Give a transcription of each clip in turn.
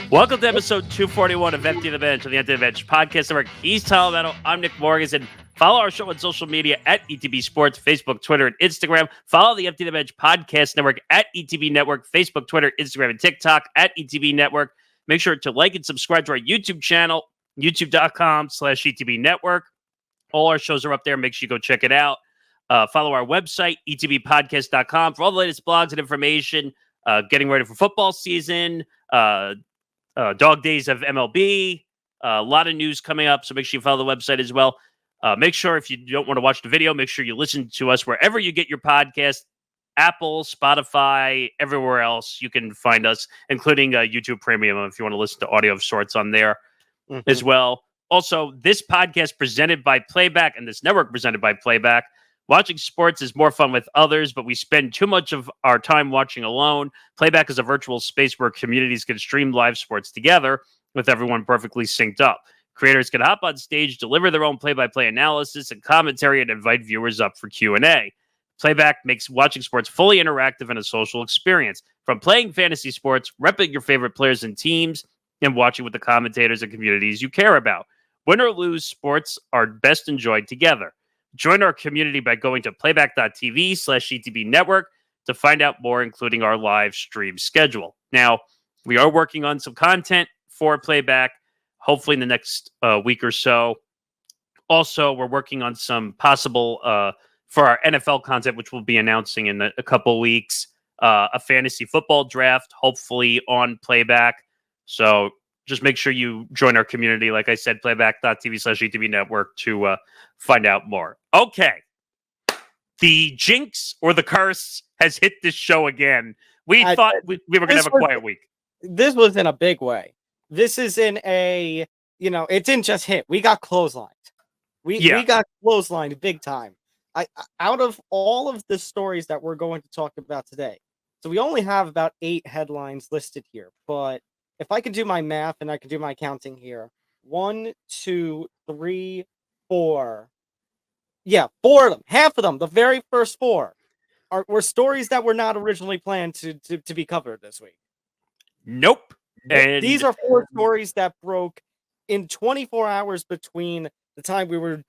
Welcome to episode 241 of Empty the Bench on the Empty the Bench podcast network. He's Tom Albano. I'm Nick Morgasen. Follow our show on social media at ETB Sports, Facebook, Twitter, and Instagram. Follow the Empty the Bench podcast network at ETB Network, Facebook, Twitter, Instagram, and TikTok at ETB Network. Make sure to like and subscribe to our YouTube channel, youtube.com/ETB Network. All our shows are up there. Make sure you go check it out. Follow our website, etbpodcast.com, for all the latest blogs and information. Getting ready for football season, dog days of MLB, a lot of news coming up, so make sure you follow the website as well. Make sure if you don't want to watch the video, make sure you listen to us wherever you get your podcast, Apple, Spotify, everywhere else you can find us, including YouTube Premium if you want to listen to audio of sorts on there as well. Also, this podcast presented by Playback and this network presented by Playback. Watching sports is more fun with others, but we spend too much of our time watching alone. Playback is a virtual space where communities can stream live sports together with everyone perfectly synced up. Creators can hop on stage, deliver their own play-by-play analysis and commentary, and invite viewers up for Q&A. Playback makes watching sports fully interactive and a social experience. From playing fantasy sports, repping your favorite players and teams, and watching with the commentators and communities you care about. Win or lose, sports are best enjoyed together. Join our community by going to playback.tv/ETB Network to find out more, including our live stream schedule. Now, we are working on some content for Playback, hopefully in the next week or so. Also, we're working on some possible, for our NFL content, which we'll be announcing in a couple weeks, a fantasy football draft, hopefully on Playback. So just make sure you join our community. Like I said, playback.tv/ETB Network to find out more. Okay. The jinx or the curse has hit this show again. We thought we were going to have a quiet week. This was in a big way. This is in a, it didn't just hit. We got clotheslined. We got clotheslined big time. Out of all of the stories that we're going to talk about today, so we only have about 8 headlines listed here, but if I could do my math and I could do my counting here, 1, 2, 3, 4. Yeah, 4 of them. Half of them, the very first 4, were stories that were not originally planned to be covered this week. Nope. And these are 4 stories that broke in 24 hours between the time we were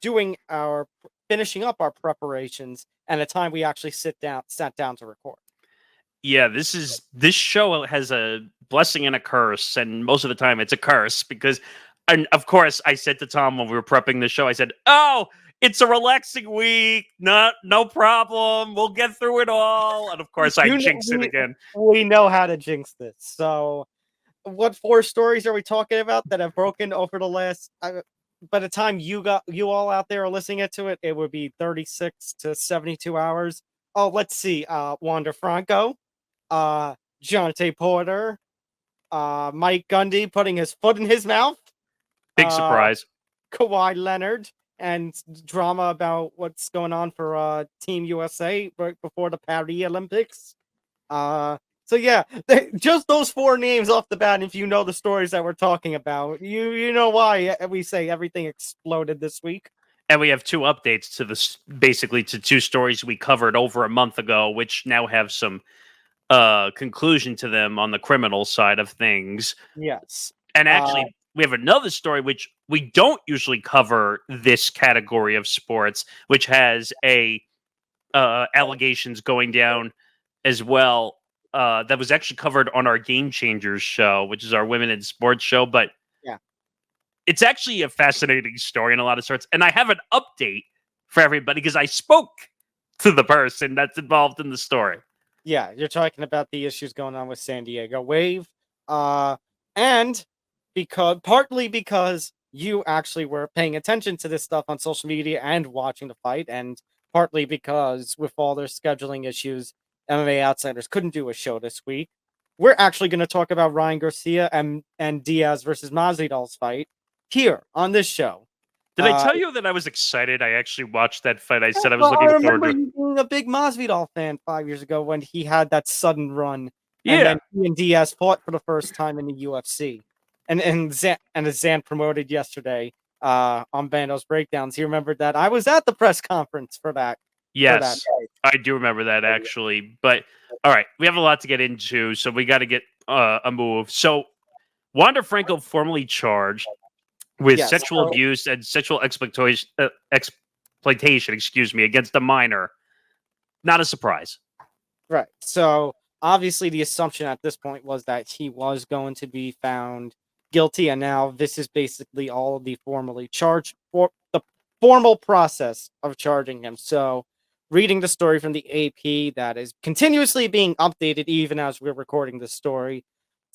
finishing up our preparations and the time we actually sat down to record. Yeah, this show has a blessing and a curse, and most of the time it's a curse because, and of course, I said to Tom when we were prepping the show, I said, "Oh, it's a relaxing week, no problem, we'll get through it all." And of course, I jinxed it again. We know how to jinx this. So, what 4 stories are we talking about that have broken over the last? By the time you all out there are listening to it, it would be 36 to 72 hours. Oh, let's see. Wander Franco. Jontay Porter, Mike Gundy putting his foot in his mouth. Big surprise. Kawhi Leonard and drama about what's going on for Team USA right before the Paris Olympics. So yeah, just those 4 names off the bat. If you know the stories that we're talking about, you know why we say everything exploded this week. And we have 2 updates to this, basically to 2 stories we covered over a month ago, which now have some conclusion to them on the criminal side of things. Yes. And actually, we have another story which we don't usually cover this category of sports, which has allegations going down as well. That was actually covered on our Game Changers show, which is our women in sports show. But yeah, it's actually a fascinating story in a lot of sorts. And I have an update for everybody because I spoke to the person that's involved in the story. Yeah, you're talking about the issues going on with San Diego Wave. And partly because you actually were paying attention to this stuff on social media and watching the fight, and partly because with all their scheduling issues, MMA Outsiders couldn't do a show this week. We're actually going to talk about Ryan Garcia and Diaz versus Masvidal's fight here on this show. Did I tell you that I was excited? I actually watched that fight. I said I was looking forward to it. You being a big Masvidal fan 5 years ago when he had that sudden run. Yeah. And then he and Diaz fought for the first time in the UFC. And as Zan promoted yesterday on Bando's Breakdowns, he remembered that I was at the press conference for that. Yes, I do remember that, actually. But, all right, we have a lot to get into, so we got to get a move. So, Wander Franco formally charged with Yes. sexual abuse and sexual exploitation, against a minor. Not a surprise. Right. So obviously the assumption at this point was that he was going to be found guilty, and now this is basically all of the formally charged for the formal process of charging him. So reading the story from the AP that is continuously being updated even as we're recording this story,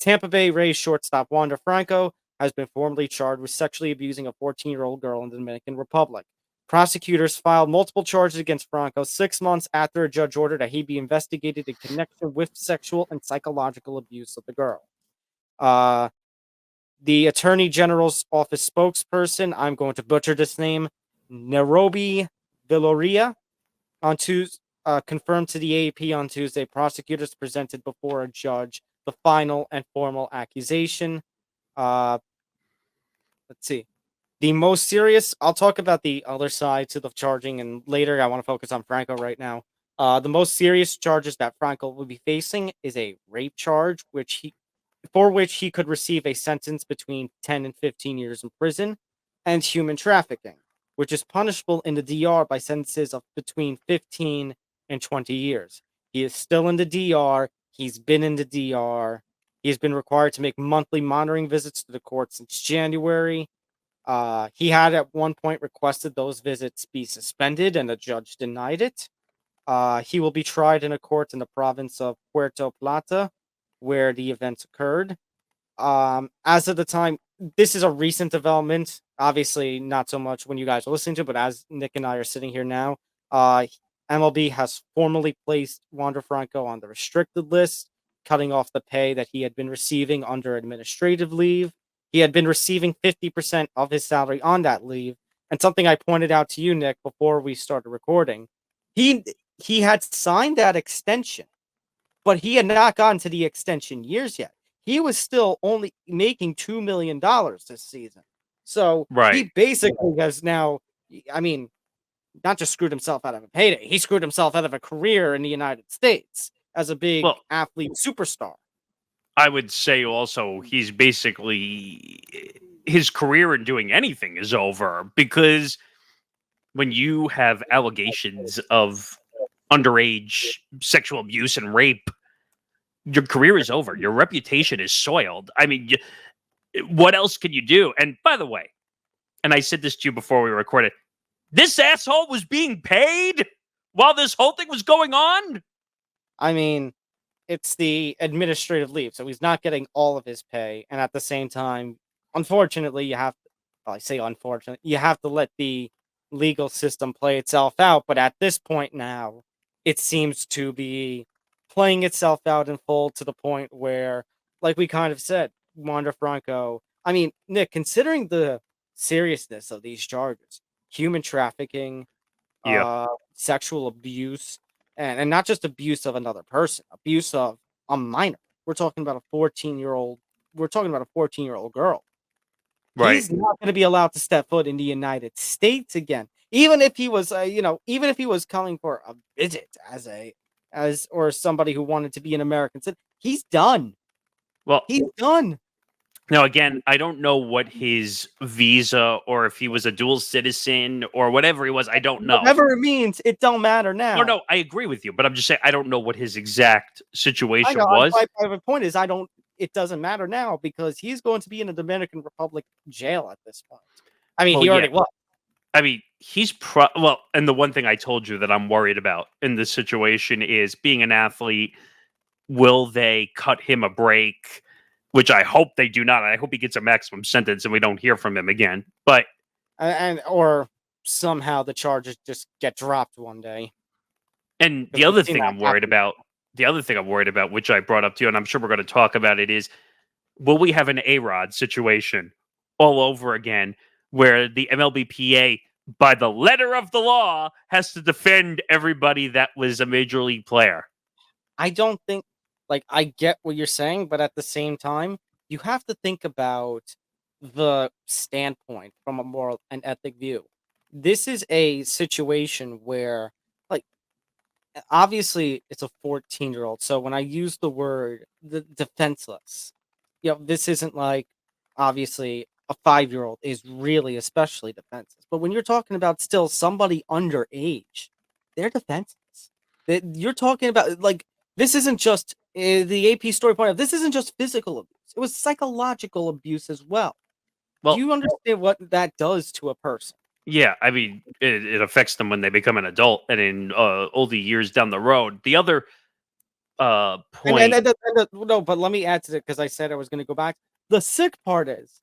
Tampa Bay Rays shortstop Wander Franco has been formally charged with sexually abusing a 14-year-old girl in the Dominican Republic. Prosecutors filed multiple charges against Franco 6 months after a judge ordered that he be investigated in connection with sexual and psychological abuse of the girl. The Attorney General's office spokesperson, I'm going to butcher this name, Nairobi Villoria, on Tuesday, confirmed to the AP on Tuesday, prosecutors presented before a judge the final and formal accusation. Let's see. The most serious, I'll talk about the other side to the charging, and later I want to focus on Franco right now. The most serious charges that Franco will be facing is a rape charge, for which he could receive a sentence between 10 and 15 years in prison, and human trafficking, which is punishable in the DR by sentences of between 15 and 20 years. He is still in the DR. He's been in the DR. He has been required to make monthly monitoring visits to the court since January. He had at one point requested those visits be suspended, and the judge denied it. He will be tried in a court in the province of Puerto Plata, where the events occurred. As of the time, this is a recent development. Obviously, not so much when you guys are listening to it, but as Nick and I are sitting here now, MLB has formally placed Wander Franco on the restricted list, cutting off the pay that he had been receiving under administrative leave. He had been receiving 50% of his salary on that leave. And something I pointed out to you, Nick, before we started recording, he had signed that extension, but he had not gotten to the extension years yet. He was still only making $2 million this season. So he basically has now, I mean, not just screwed himself out of a payday, he screwed himself out of a career in the United States as a big athlete superstar. I would say also he's basically, his career in doing anything is over, because when you have allegations of underage sexual abuse and rape, your career is over. Your reputation is soiled. I mean, what else can you do? And by the way, and I said this to you before we recorded, this asshole was being paid while this whole thing was going on? I mean, it's the administrative leave, so he's not getting all of his pay, and at the same time, unfortunately, you have to let the legal system play itself out, but at this point now, it seems to be playing itself out in full, to the point where, like we kind of said, Wander Franco, I mean, Nick, considering the seriousness of these charges, human trafficking, sexual abuse, and not just abuse of another person, abuse of a minor. We're talking about a 14-year-old. We're talking about a 14-year-old girl. Right. He's not going to be allowed to step foot in the United States again, even if he was, even if he was coming for a visit or somebody who wanted to be an American citizen. He's done. Well, he's done. Now, again, I don't know what his visa, or if he was a dual citizen or whatever he was. I don't know. Whatever it means, it don't matter now. No, I agree with you, but I'm just saying I don't know what his exact situation was. My point is, it doesn't matter now, because he's going to be in a Dominican Republic jail at this point. I mean, he already was. I mean, and the one thing I told you that I'm worried about in this situation is, being an athlete, will they cut him a break? Which I hope they do not. I hope he gets a maximum sentence and we don't hear from him again. But or somehow the charges just get dropped one day. And the other thing I'm worried about, which I brought up to you, and I'm sure we're going to talk about it, is, will we have an A-Rod situation all over again, where the MLBPA, by the letter of the law, has to defend everybody that was a major league player? I don't think, I get what you're saying, but at the same time, you have to think about the standpoint from a moral and ethic view. This is a situation where, obviously, it's a 14-year-old. So when I use the word defenseless, this isn't like obviously a 5-year-old is really especially defenseless. But when you're talking about still somebody underage, they're defenseless. You're talking about like this isn't just the AP story point of this isn't just physical abuse. It was psychological abuse as well. Do Well, you understand what that does to a person? yeah, I mean, it affects them when they become an adult and in older years down the road. The other point, No, but let me add to it because I said I was going to go back. The sick part is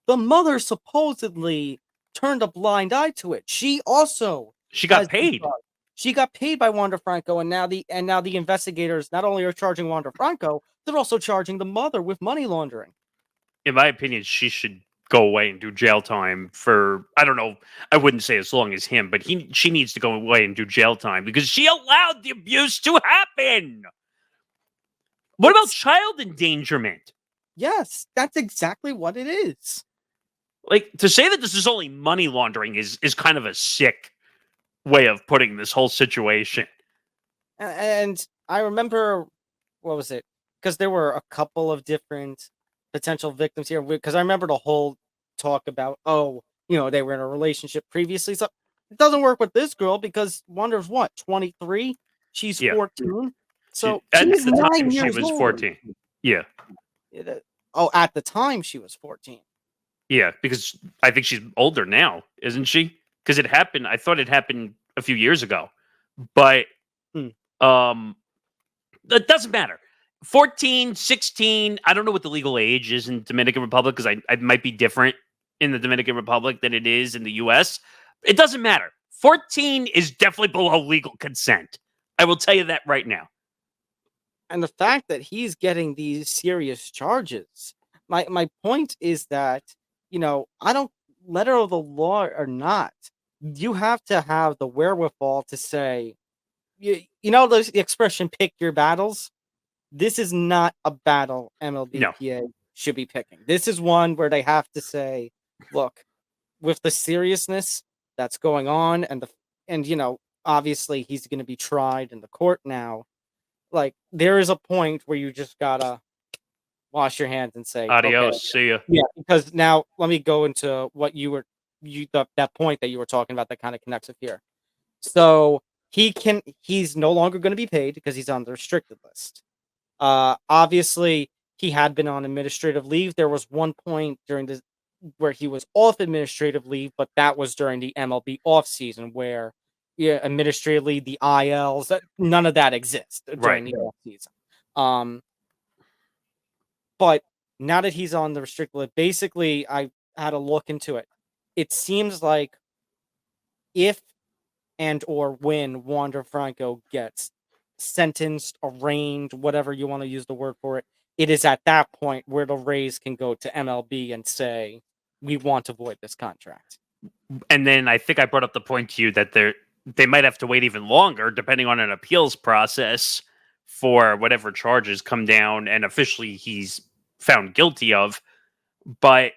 the mother supposedly turned a blind eye to it. She also she got has been paid. charged. She got paid by Wander Franco, and now the investigators not only are charging Wander Franco, they're also charging the mother with money laundering. In my opinion, she should go away and do jail time for, I don't know, I wouldn't say as long as him, but she needs to go away and do jail time because she allowed the abuse to happen. What about child endangerment? Yes, that's exactly what it is. Like, to say that this is only money laundering is kind of a sick way of putting this whole situation. And I remember, what was it? Because there were a couple of different potential victims here. Because I remember the whole talk about, they were in a relationship previously. So it doesn't work with this girl because Wander's what, 23? She's 14. So she's at the 9 time years she was old. 14. Yeah. At the time she was 14. Yeah, because I think she's older now, isn't she? Because it happened. I thought it happened a few years ago, but it doesn't matter. 14, 16. I don't know what the legal age is in Dominican Republic because I might be different in the Dominican Republic than it is in the U.S. It doesn't matter. 14 is definitely below legal consent. I will tell you that right now. And the fact that he's getting these serious charges, my point is that, I don't, letter of the law or not, you have to have the wherewithal to say, the expression pick your battles. This is not a battle MLBPA should be picking. This is one where they have to say, look, with the seriousness that's going on and obviously he's going to be tried in the court now. Like, there is a point where you just gotta wash your hands and say, Adios, okay. see ya. Yeah, because now let me go into what that point that you were talking about that kind of connects it here. So he's no longer going to be paid because he's on the restricted list. Obviously he had been on administrative leave. There was one point during this where he was off administrative leave, but that was during the MLB off season where administratively the ILs, none of that exists during the off season. But now that he's on the restricted list, basically I had a look into it. It seems like if and or when Wander Franco gets sentenced, arraigned, whatever you want to use the word for it, it is at that point where the Rays can go to MLB and say, we want to void this contract. And then I think I brought up the point to you that they might have to wait even longer, depending on an appeals process, for whatever charges come down and officially he's found guilty of. But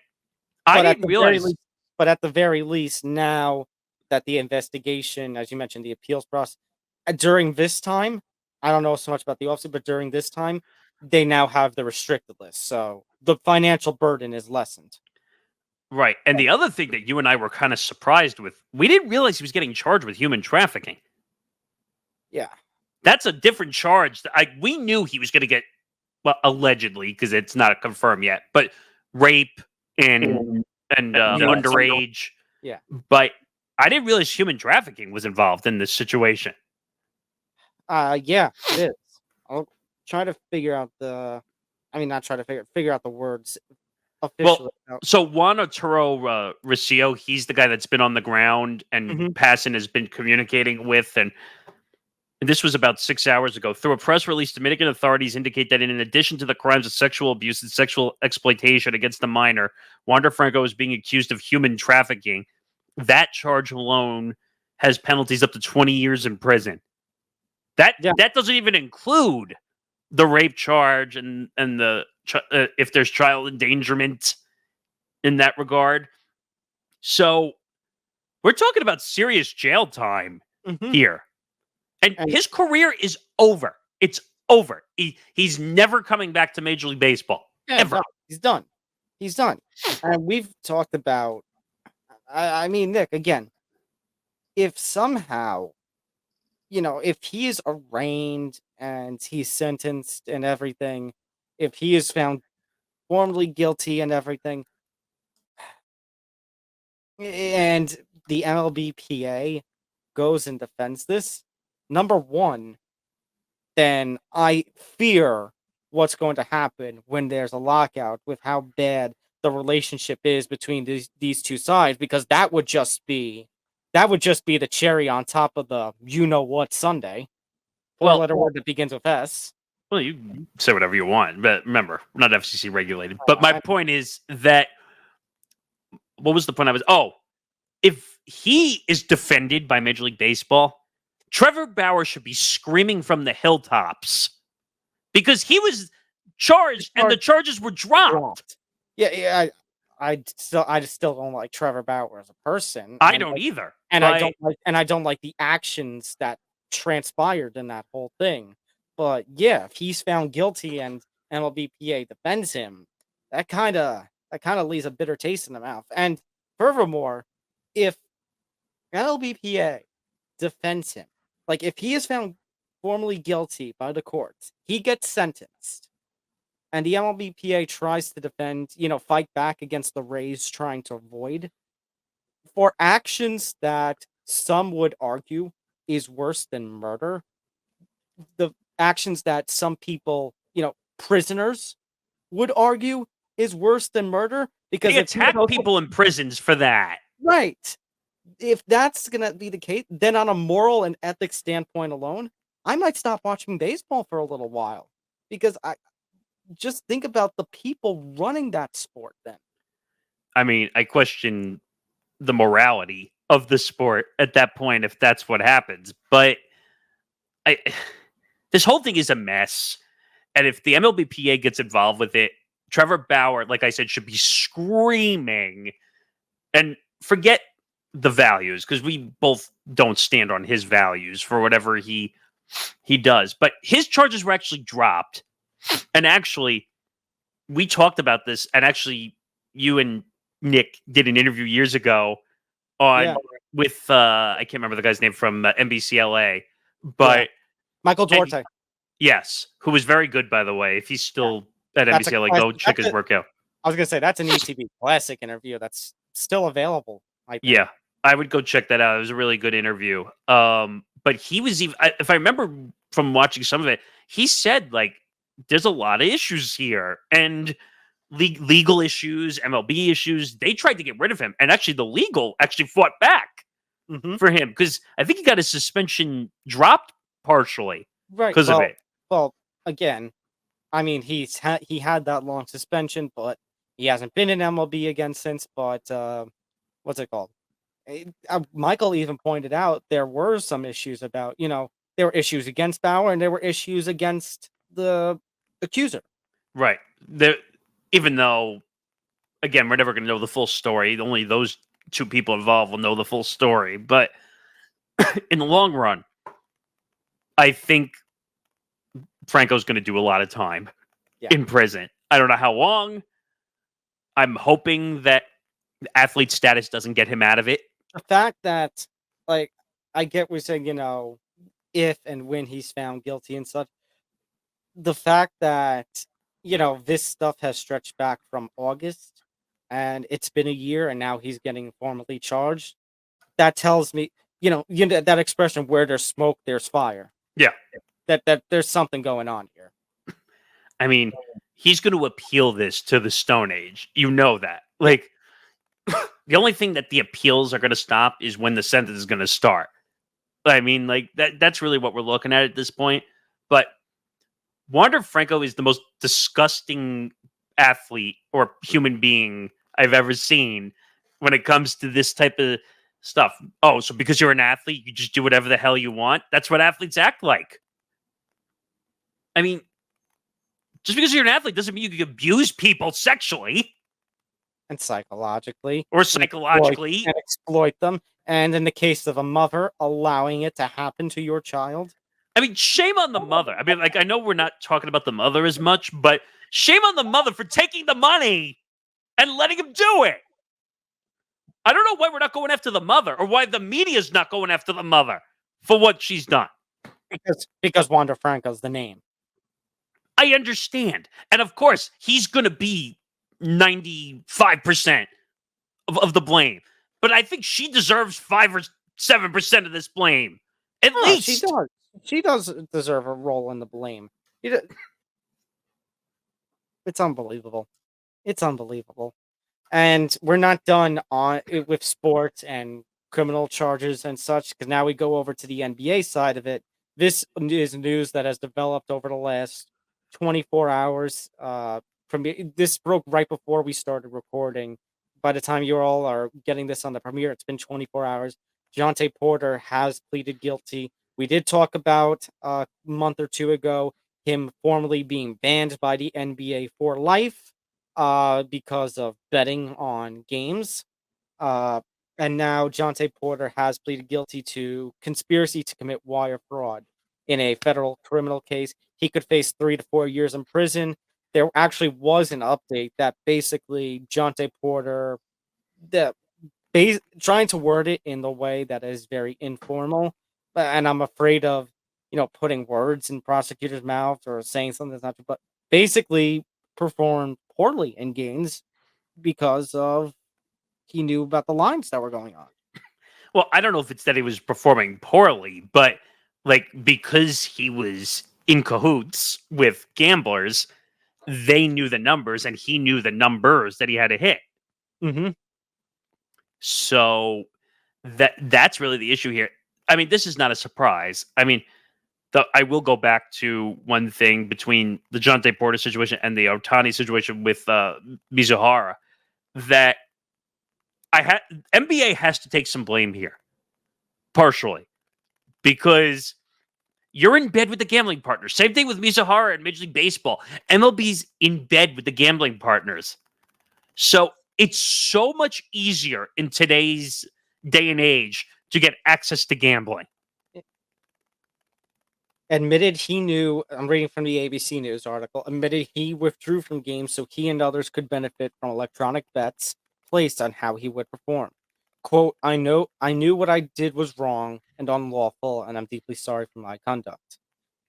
I didn't realize. But at the very least, now that the investigation, as you mentioned, the appeals process, during this time, I don't know so much about the offseason, but during this time, they now have the restricted list. So the financial burden is lessened. Right. And the other thing that you and I were kind of surprised with, we didn't realize he was getting charged with human trafficking. Yeah. That's a different charge. We knew he was going to get, well, allegedly, because it's not confirmed yet, but rape and underage. Yeah. But I didn't realize human trafficking was involved in this situation. Yeah, it is. I'll try to figure out figure out the words officially. Well, so Juan Arturo Recio, he's the guy that's been on the ground and Passon has been communicating with, and this was about 6 hours ago. Through a press release, Dominican authorities indicate that in addition to the crimes of sexual abuse and sexual exploitation against a minor, Wander Franco is being accused of human trafficking. That charge alone has penalties up to 20 years in prison. That doesn't even include the rape charge and the if there's child endangerment in that regard. So we're talking about serious jail time here. And his career is over. It's over. He's never coming back to Major League Baseball. Ever. No, he's done. He's done. And we've talked about, I mean, Nick, again, if somehow, if he is arraigned and he's sentenced and everything, if he is found formally guilty and everything, and the MLBPA goes and defends this, number one, then I fear what's going to happen when there's a lockout with how bad the relationship is between these two sides, because that would just be the cherry on top of the what Sunday. Four-letter word that begins with S. Well, you say whatever you want, but remember, we're not FCC regulated. But my point is that, what was the point I was? Oh, if he is defended by Major League Baseball, Trevor Bauer should be screaming from the hilltops because he was charged and the charges were dropped. Yeah. I still don't like Trevor Bauer as a person. I don't either. And I don't like the actions that transpired in that whole thing. But yeah, if he's found guilty and MLBPA defends him, that kind of leaves a bitter taste in the mouth. And furthermore, if MLBPA defends him, like if he is found formally guilty by the courts, he gets sentenced, and the MLBPA tries to defend, fight back against the Rays trying to avoid, for actions that some would argue is worse than murder, the actions that some people, prisoners would argue is worse than murder, because they attack people in prisons for that. Right. If that's going to be the case, then on a moral and ethics standpoint alone, I might stop watching baseball for a little while, because I just think about the people running that sport then. I mean, I question the morality of the sport at that point if that's what happens. But this whole thing is a mess. And if the MLBPA gets involved with it, Trevor Bauer, like I said, should be screaming. And forget the values, because we both don't stand on his values for whatever he does. But his charges were actually dropped. And actually, we talked about this, and actually, you and Nick did an interview years ago with I can't remember the guy's name from NBCLA, but Michael Jontay. Yes, who was very good, by the way. If he's still at NBCLA, go check his work out. I was gonna say that's an ETB classic interview that's still available. Yeah, I would go check that out. It was a really good interview. But he was even, if I remember from watching some of it, he said like there's a lot of issues here, and legal issues, MLB issues. They tried to get rid of him, and actually the legal actually fought back for him, because I think he got his suspension dropped partially because of it. Well, again, I mean, he had that long suspension, but he hasn't been in MLB again since. But what's it called? Michael even pointed out there were some issues about, there were issues against Bauer and there were issues against the accuser. Right. Even though, again, we're never going to know the full story. Only those two people involved will know the full story. But in the long run, I think Franco's going to do a lot of time in prison. I don't know how long. I'm hoping that athlete status doesn't get him out of it. The fact that, like, I get we're saying, if and when he's found guilty and such, the fact that, this stuff has stretched back from August and it's been a year and now he's getting formally charged, that tells me, that expression, where there's smoke, there's fire. Yeah. That there's something going on here. I mean, he's going to appeal this to the Stone Age. You know that. Like, the only thing that the appeals are going to stop is when the sentence is going to start. I mean, like, that's really what we're looking at this point. But Wander Franco is the most disgusting athlete or human being I've ever seen when it comes to this type of stuff. Oh, so because you're an athlete, you just do whatever the hell you want? That's what athletes act like. I mean, just because you're an athlete doesn't mean you can abuse people sexually. And psychologically. Or psychologically. And exploit them. And in the case of a mother, allowing it to happen to your child. I mean, shame on the mother. I mean, like, I know we're not talking about the mother as much, but shame on the mother for taking the money and letting him do it. I don't know why we're not going after the mother, or why the media's not going after the mother for what she's done. Because Wander Franco's the name. I understand. And of course, he's going to be 95% of the blame. But I think she deserves 5 or 7% of this blame. At least. She does. She does deserve a role in the blame. It's unbelievable. It's unbelievable. And we're not done with sports and criminal charges and such, because now we go over to the NBA side of it. This is news that has developed over the last 24 hours. This broke right before we started recording. By the time you all are getting this on the premiere, it's been 24 hours. Jontay Porter has pleaded guilty. We did talk about a month or two ago him formally being banned by the NBA for life because of betting on games. And now Jontay Porter has pleaded guilty to conspiracy to commit wire fraud in a federal criminal case. He could face 3 to 4 years in prison. There actually was an update that basically Jontay Porter, trying to word it in the way that is very informal, and I'm afraid of, putting words in prosecutors' mouths or saying something that's not true, but basically performed poorly in games because of he knew about the lines that were going on. Well, I don't know if it's that he was performing poorly, but because he was in cahoots with gamblers, they knew the numbers and he knew the numbers that he had to hit. Mm-hmm. So that's really the issue here. I mean, this is not a surprise. I mean, I will go back to one thing between the Jontay Porter situation and the Ohtani situation with Mizuhara, that NBA has to take some blame here, partially, because you're in bed with the gambling partners. Same thing with Mizuhara and Major League Baseball. MLB's in bed with the gambling partners. So it's so much easier in today's day and age to get access to gambling. Admitted he knew, I'm reading from the ABC News article, admitted he withdrew from games so he and others could benefit from electronic bets placed on how he would perform. Quote, I knew what I did was wrong and unlawful, and I'm deeply sorry for my conduct.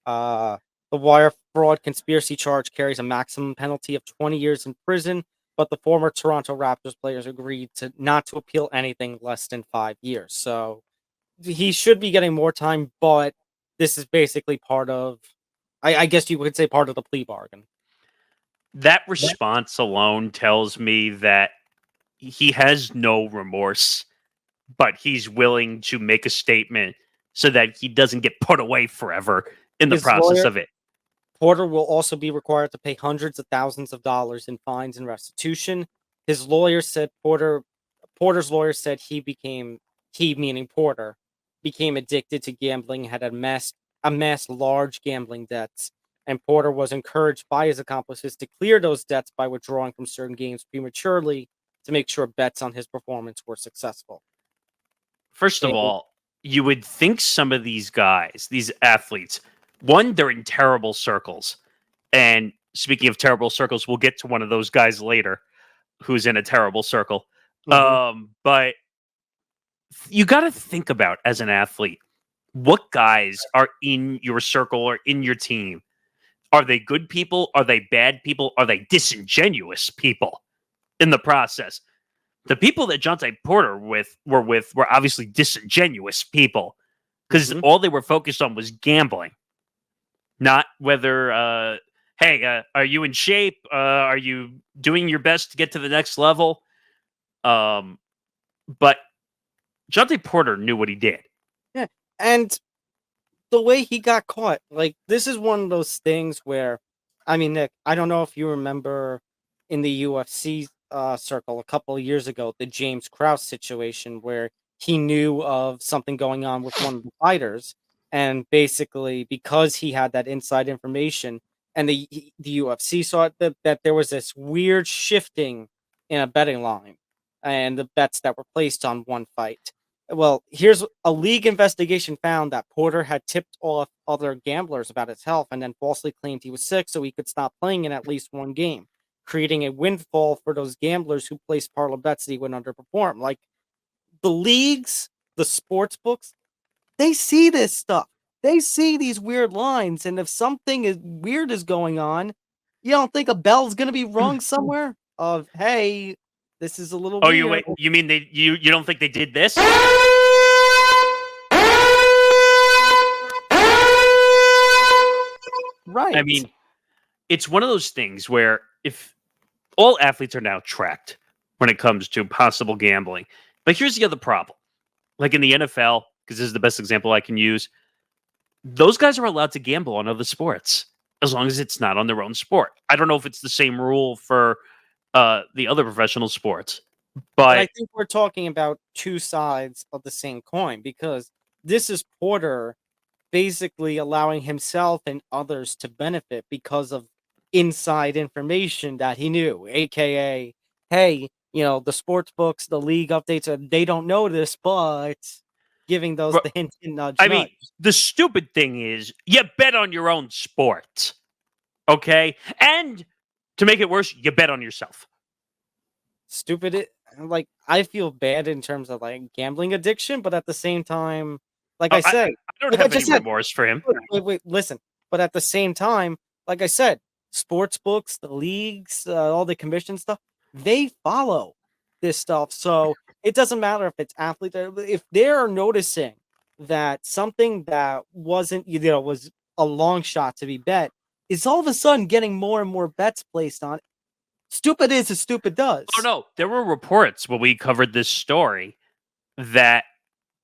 The wire fraud conspiracy charge carries a maximum penalty of 20 years in prison, but the former Toronto Raptors players agreed not to appeal anything less than 5 years. So he should be getting more time, but this is basically part of, I guess you could say, part of the plea bargain. That response alone tells me that he has no remorse, but he's willing to make a statement so that he doesn't get put away forever in the process of it. Porter will also be required to pay hundreds of thousands of dollars in fines and restitution. His lawyer said Porter's lawyer said he, meaning Porter, became addicted to gambling, had amassed large gambling debts, and Porter was encouraged by his accomplices to clear those debts by withdrawing from certain games prematurely to make sure bets on his performance were successful. First of all, you would think some of these guys, these athletes, one, they're in terrible circles. And speaking of terrible circles, we'll get to one of those guys later who's in a terrible circle. Mm-hmm. But you got to think about, as an athlete, what guys are in your circle or in your team. Are they good people? Are they bad people? Are they disingenuous people in the process? The people that Jontay Porter were obviously disingenuous people, because all they were focused on was gambling, not whether, hey, are you in shape? Are you doing your best to get to the next level? But Jontay Porter knew what he did. Yeah, and the way he got caught, this is one of those things where, I mean, Nick, I don't know if you remember in the UFC circle a couple of years ago, the James Krause situation where he knew of something going on with one of the fighters, and basically because he had that inside information, and the UFC saw that there was this weird shifting in a betting line, and the bets that were placed on one fight. Well, here's a league investigation found that Porter had tipped off other gamblers about his health and then falsely claimed he was sick so he could stop playing in at least one game. creating a windfall for those gamblers who place parlay bets that he would underperform. Like the leagues, the sports books, they see this stuff. They see these weird lines, and if something weird is going on, you don't think a bell's gonna be rung somewhere? Of hey, this is a little Oh, weird. you mean you don't think they did this? Right. I mean, it's one of those things where if all athletes are now tracked when it comes to possible gambling. But here's the other problem. Like in the NFL, because this is the best example I can use, those guys are allowed to gamble on other sports as long as it's not on their own sport. I don't know if it's the same rule for the other professional sports, But I but think we're talking about two sides of the same coin, because this is Porter basically allowing himself and others to benefit because of inside information that he knew, aka, hey, the sports books, the league updates, they don't know this, but giving those the hint and nudge, I mean, nudge. the stupid thing is you bet on your own sport, okay? And to make it worse, you bet on yourself. Stupid. Like, I feel bad in terms of like gambling addiction, but at the same time, like I I said, don't like I have any just said, remorse for him. wait, listen. But at the same time, like I said, sports books, the leagues, all the commission stuff, they follow this stuff. So it doesn't matter if it's athletes, if they're noticing that something that wasn't, was a long shot to be bet, is all of a sudden getting more and more bets placed on. Stupid is as stupid does. Oh no, there were reports when we covered this story that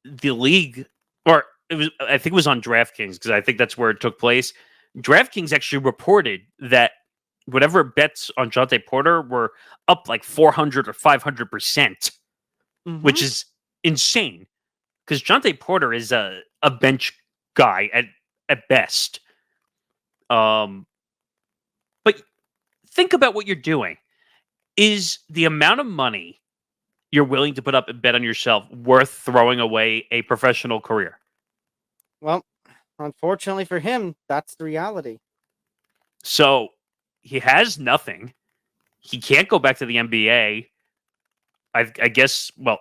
the league, or I think it was on DraftKings because I think that's where it took place. DraftKings actually reported that whatever bets on Jontay Porter were up like 400 or 500%, which is insane because Jontay Porter is a bench guy at best. But think about what you're doing. Is the amount of money you're willing to put up and bet on yourself worth throwing away a professional career? Well, unfortunately for him, that's the reality. So he has nothing. He can't go back to the NBA. I guess, well,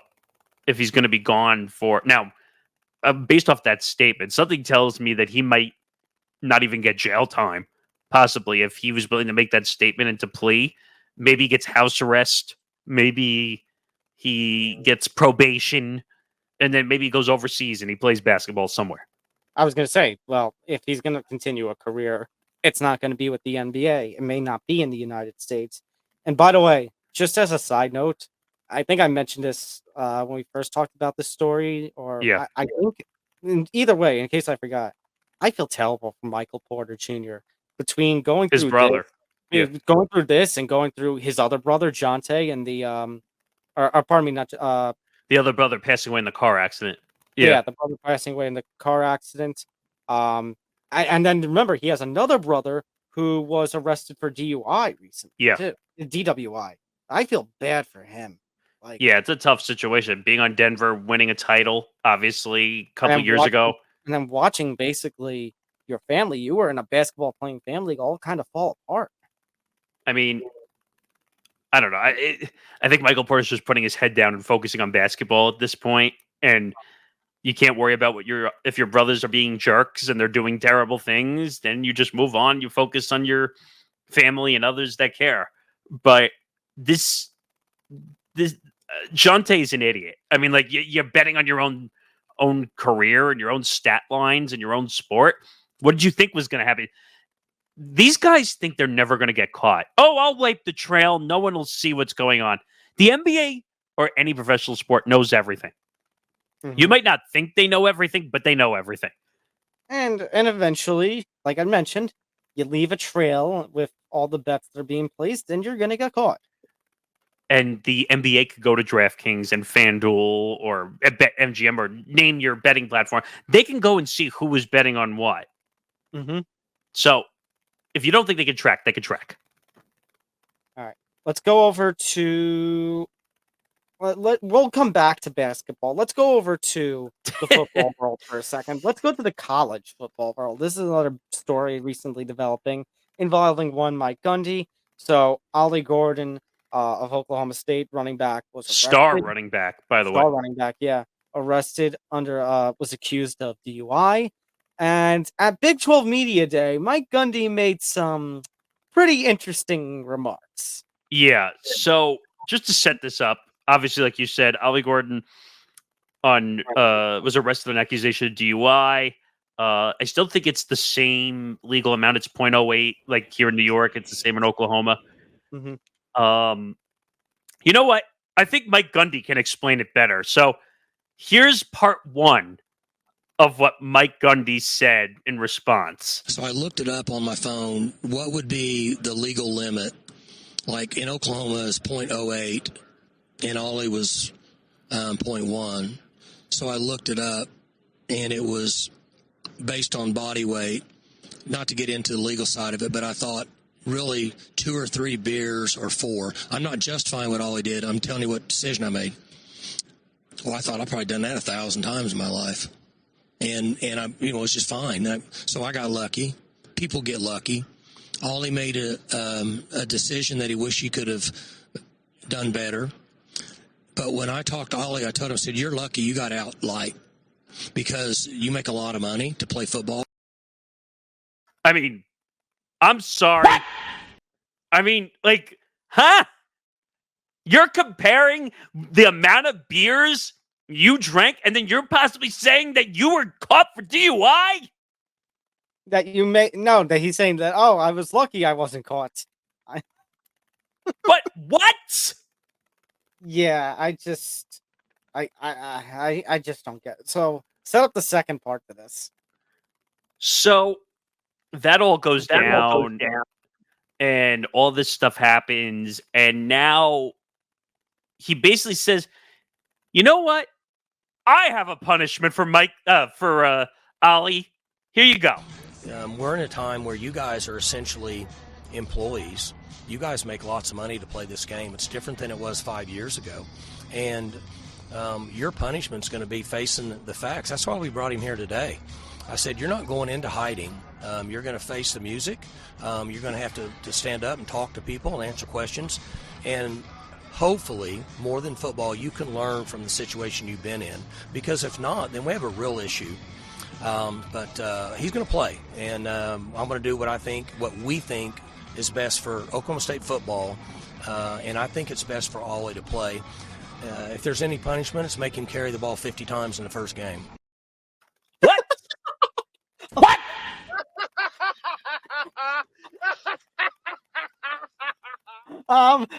if he's going to be gone for now, based off that statement, something tells me that he might not even get jail time. Possibly, if he was willing to make that statement into plea, maybe he gets house arrest. Maybe he gets probation, and then maybe he goes overseas and he plays basketball somewhere. I was going to say, well, if he's going to continue a career, it's not going to be with the NBA. It may not be in the United States. And by the way, just as a side note, I think I mentioned this when we first talked about this story, or Yeah. I think either way, in case I forgot, I feel terrible for Michael Porter Jr. between going His through brother. going through this and going through his other brother Jontay and the or pardon me, not The other brother passing away in the car accident. yeah, the brother passing away in the car accident. And then remember, he has another brother who was arrested for DUI recently. Yeah. Too. DWI. I feel bad for him. Like, yeah, it's a tough situation. Being on Denver, winning a title, obviously, a couple years ago. And then watching basically your family, you were in a basketball playing family, all kind of fall apart. I mean, I don't know. I think Michael Porter's just putting his head down and focusing on basketball at this point, and you can't worry about if your brothers are being jerks and they're doing terrible things. Then you just move on. You focus on your family and others that care. But this Jontay's an idiot. I mean, like you're betting on your own career and your own stat lines and your own sport. What did you think was going to happen? These guys think they're never going to get caught. Oh, I'll wipe the trail. No one will see what's going on. The NBA or any professional sport knows everything. Mm-hmm. You might not think they know everything, but they know everything. And eventually, like I mentioned, you leave a trail with all the bets that are being placed, and you're going to get caught. And the NBA could go to DraftKings and FanDuel or BetMGM or name your betting platform. They can go and see who was betting on what. Mm-hmm. So if you don't think they can track, they can track. All right. Let's go over to... We'll come back to basketball. Let's go over to the football world for a second. Let's go to the college football world. This is another story recently developing involving one Mike Gundy. So Ollie Gordon of Oklahoma State, running back, was Star arrested. running back, by the way. Star running back, yeah, arrested under was accused of DUI. And at Big 12 Media Day, Mike Gundy made some pretty interesting remarks. Yeah. So just to set this up, obviously, like you said, Ollie Gordon was arrested on accusation of DUI. I still think it's the same legal amount. It's 0.08, like here in New York. It's the same in Oklahoma. Mm-hmm. You know what? I think Mike Gundy can explain it better. So here's part one of what Mike Gundy said in response. So I looked it up on my phone. What would be the legal limit? Like in Oklahoma is 0.08 and Ollie was 0.1. So I looked it up and it was based on body weight. Not to get into the legal side of it, but I thought really 2 or 3 beers or 4. I'm not justifying what Ollie did. I'm telling you what decision I made. Well, I thought I've probably done that 1,000 times in my life. And I, it's just fine. So I got lucky. People get lucky. Ollie made a decision that he wished he could have done better. But when I talked to Ollie, I told him, I said, you're lucky you got out light because you make a lot of money to play football. I mean, I'm sorry. I mean, like, huh? You're comparing the amount of beers you drank, and then you're possibly saying that you were caught for DUI? That you may no, that he's saying that, oh, I was lucky I wasn't caught. But what? Yeah, I just don't get it. So set up the second part to this. So that all goes down, and all this stuff happens, and now he basically says, you know what? I have a punishment for Ollie. Here you go. We're in a time where you guys are essentially employees. You guys make lots of money to play this game. It's different than it was 5 years ago. And your punishment's going to be facing the facts. That's why we brought him here today. I said, you're not going into hiding. You're going to face the music. You're going to have to stand up and talk to people and answer questions. And hopefully, more than football, you can learn from the situation you've been in. Because if not, then we have a real issue. But he's going to play. And I'm going to do what we think is best for Oklahoma State football. And I think it's best for Ollie to play. If there's any punishment, it's make him carry the ball 50 times in the first game. What? What?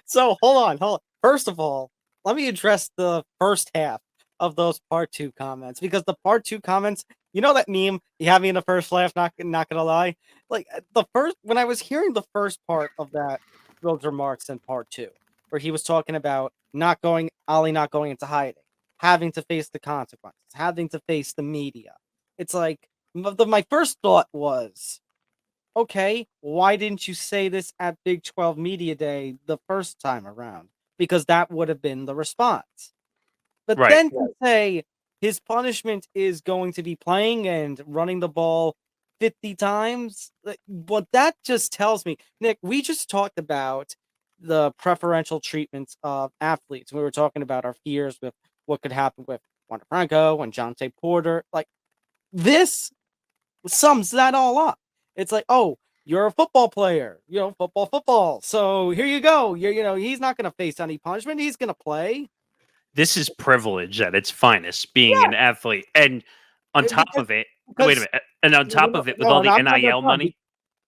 So hold on. First of all, let me address the first half of those part 2 comments, because the part 2 comments, you know that meme, you have me in the first laugh, not gonna lie. Like when I was hearing the first part of those remarks in part 2, where he was talking about Ollie not going into hiding, having to face the consequences, having to face the media. It's like my first thought was, okay, why didn't you say this at Big 12 Media Day the first time around? Because that would have been the response. But Right. then to say his punishment is going to be playing and running the ball 50 times, what that just tells me, Nick, we just talked about the preferential treatments of athletes. We were talking about our fears with what could happen with Franco and Jontay Porter. Like, this sums that all up. It's like, oh, you're a football player, football. So here you go. He's not going to face any punishment. He's going to play. This is privilege at its finest, being an athlete. And on top of it, wait a minute. And on top of it, with all the NIL money.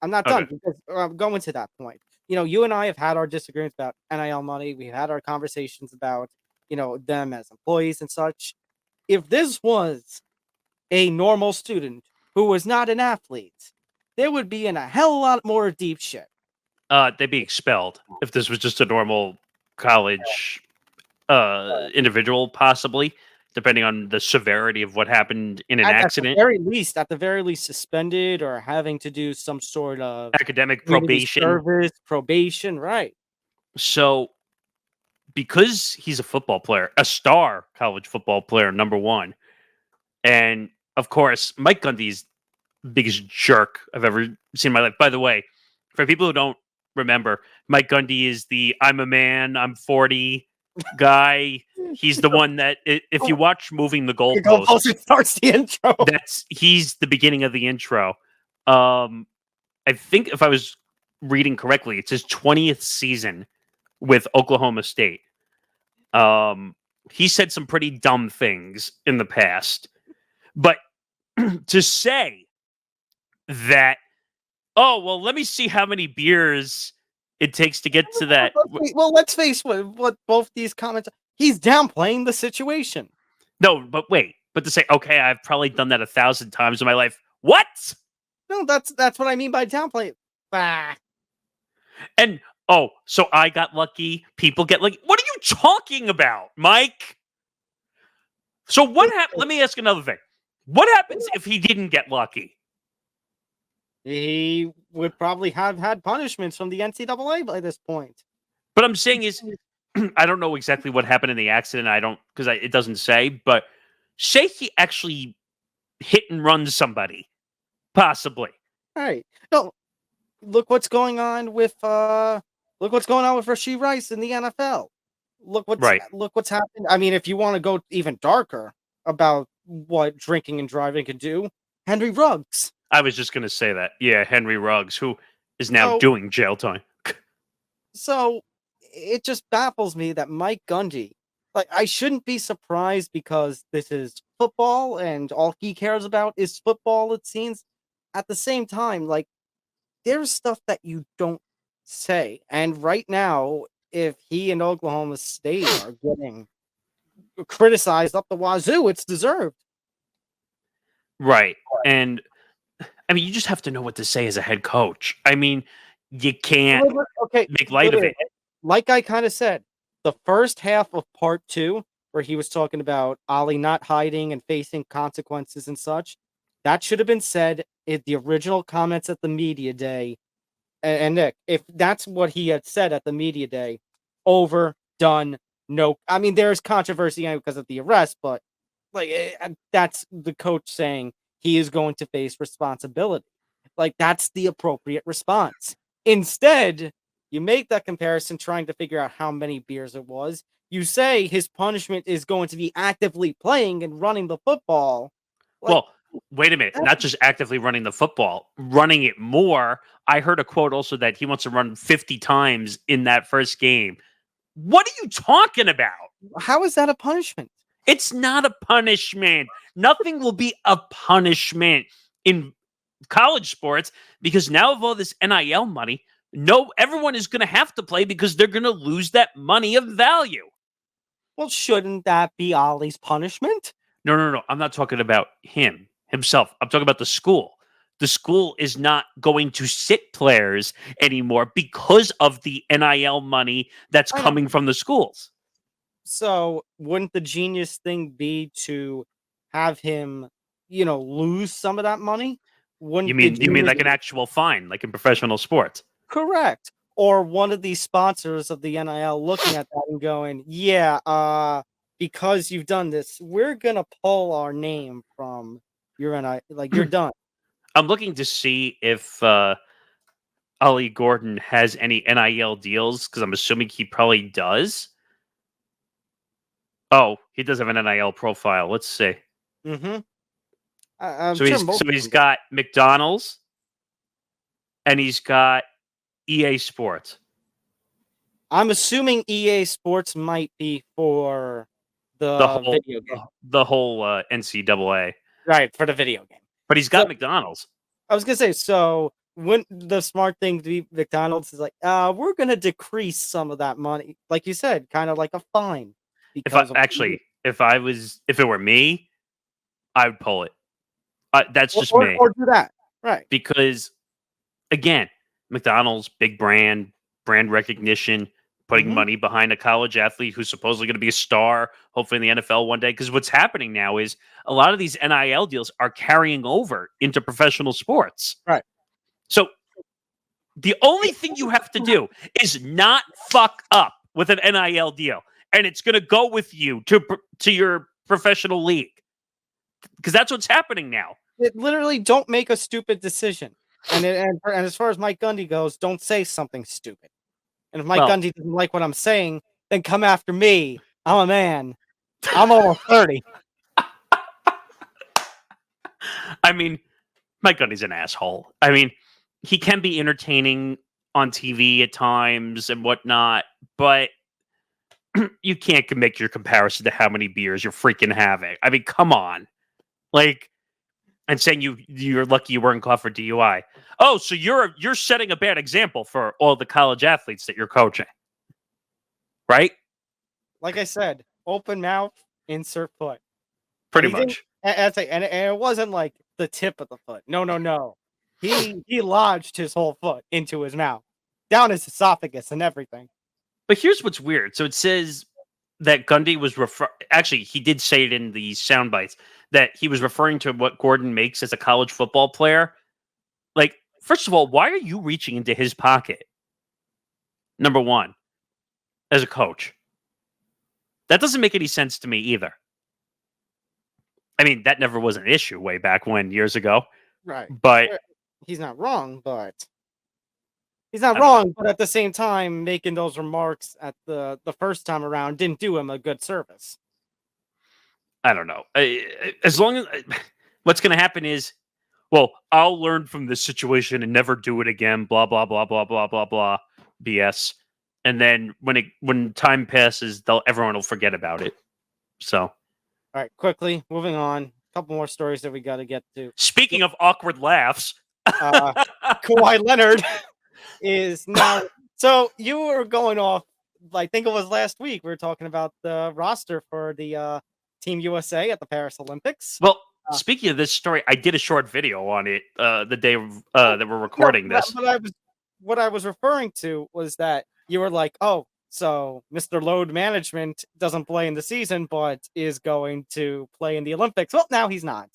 I'm not done, because I'm going to that point. You and I have had our disagreements about NIL money. We've had our conversations about, them as employees and such. If this was a normal student who was not an athlete, they would be in a hell of a lot more deep shit. They'd be expelled if this was just a normal college individual, possibly, depending on the severity of what happened in an accident. At the very least, suspended or having to do some sort of academic probation, right? So, because he's a football player, a star college football player, number one, and of course, Mike Gundy's the biggest jerk I've ever seen in my life. By the way, for people who don't remember, Mike Gundy is the I'm a man, I'm 40 guy. He's the one that, if you watch Moving the Goalposts, It starts the intro. he's the beginning of the intro. I think if I was reading correctly, it's his 20th season with Oklahoma State. He said some pretty dumb things in the past, but to say that, oh, well, let me see how many beers it takes to get to that. Well, let's face what both these comments. He's downplaying the situation. No, but wait, but to say, okay, I've probably done that 1,000 times in my life. What? No, that's what I mean by downplay. Bah. And oh, so I got lucky. People get lucky. What are you talking about, Mike? So what happened? Let me ask another thing. What happens if he didn't get lucky? He would probably have had punishments from the NCAA by this point. But I'm saying is, I don't know exactly what happened in the accident. I don't, because it doesn't say. But say he actually hit and run somebody, possibly. All right. No, look what's going on with Rashee Rice in the NFL. Look what's happened. I mean, if you want to go even darker about what drinking and driving can do, Henry Ruggs. I was just going to say that. Yeah, Henry Ruggs, who is now doing jail time. So it just baffles me that Mike Gundy, like, I shouldn't be surprised because this is football and all he cares about is football, it seems. At the same time, like, there's stuff that you don't say. And right now, if he and Oklahoma State are getting criticized up the wazoo, it's deserved. Right. And I mean, you just have to know what to say as a head coach. I mean, you can't make light of it. Like I kind of said, the first half of part 2, where he was talking about Ollie not hiding and facing consequences and such, that should have been said in the original comments at the media day. And Nick, if that's what he had said at the media day, overdone. No, I mean, there's controversy because of the arrest, but like that's the coach saying he is going to face responsibility. Like, that's the appropriate response. Instead, you make that comparison trying to figure out how many beers it was. You say his punishment is going to be actively playing and running the football. Like, well, wait a minute. Not just actively running the football, running it more. I heard a quote also that he wants to run 50 times in that first game. What are you talking about? How is that a punishment? It's not a punishment. Nothing will be a punishment in college sports because now of all this NIL money, everyone is going to have to play because they're going to lose that money of value. Well, shouldn't that be Ollie's punishment? No. I'm not talking about himself. I'm talking about the school. The school is not going to sit players anymore because of the NIL money that's coming from the schools. So wouldn't the genius thing be to have him, lose some of that money? You mean like an actual fine, like in professional sports? Correct. Or one of these sponsors of the NIL looking at that and going, yeah, because you've done this, we're going to pull our name from your NIL. Like, you're done. I'm looking to see if Ollie Gordon has any NIL deals, because I'm assuming he probably does. Oh, he does have an NIL profile. Let's see. Mm-hmm. So he's got McDonald's and he's got EA Sports. I'm assuming EA Sports might be for the whole video game. The whole NCAA. Right, for the video game. But he's got McDonald's. I was going to say, so when the smart thing to be McDonald's is like, we're going to decrease some of that money. Like you said, kind of like a fine. If it were me, I would pull it. That's just me. Or do that. Right. Because, again, McDonald's, big brand recognition, putting money behind a college athlete who's supposedly going to be a star, hopefully in the NFL one day. Because what's happening now is a lot of these NIL deals are carrying over into professional sports. Right. So the only thing you have to do is not fuck up with an NIL deal. And it's going to go with you to your professional league. Because that's what's happening now. It literally don't make a stupid decision. And as far as Mike Gundy goes, don't say something stupid. And if Mike Well- Gundy doesn't like what I'm saying, then come after me. I'm a man. I'm almost 30. I mean, Mike Gundy's an asshole. I mean, he can be entertaining on TV at times and whatnot, but you can't make your comparison to how many beers you're freaking having. I mean, come on. Like, and saying you're lucky you weren't caught for DUI. Oh, so you're setting a bad example for all the college athletes that you're coaching, right? Like I said, open mouth, insert foot. Pretty And he much. and it wasn't like the tip of the foot. No. He lodged his whole foot into his mouth, down his esophagus and everything. But here's what's weird. So it says that Gundy was actually, he did say it in the sound bites that he was referring to what Gordon makes as a college football player. Like, first of all, why are you reaching into his pocket? Number one, as a coach. That doesn't make any sense to me either. I mean, that never was an issue way back when, years ago. Right. But he's not wrong, but at the same time, making those remarks at the first time around didn't do him a good service. I don't know. As long as what's going to happen is, well, I'll learn from this situation and never do it again. Blah blah blah blah blah blah blah. BS. And then when time passes, everyone will forget about it. So, all right, quickly moving on. A couple more stories that we got to get to. Speaking of awkward laughs, Kawhi Leonard is now. So you were going off. I think it was last week. We were talking about the roster for the Team USA at the Paris Olympics. Well, speaking of this story, I did a short video on it the day that we're recording this. What I was referring to was that you were like, oh, so Mr. Load Management doesn't play in the season, but is going to play in the Olympics. Well, now he's not.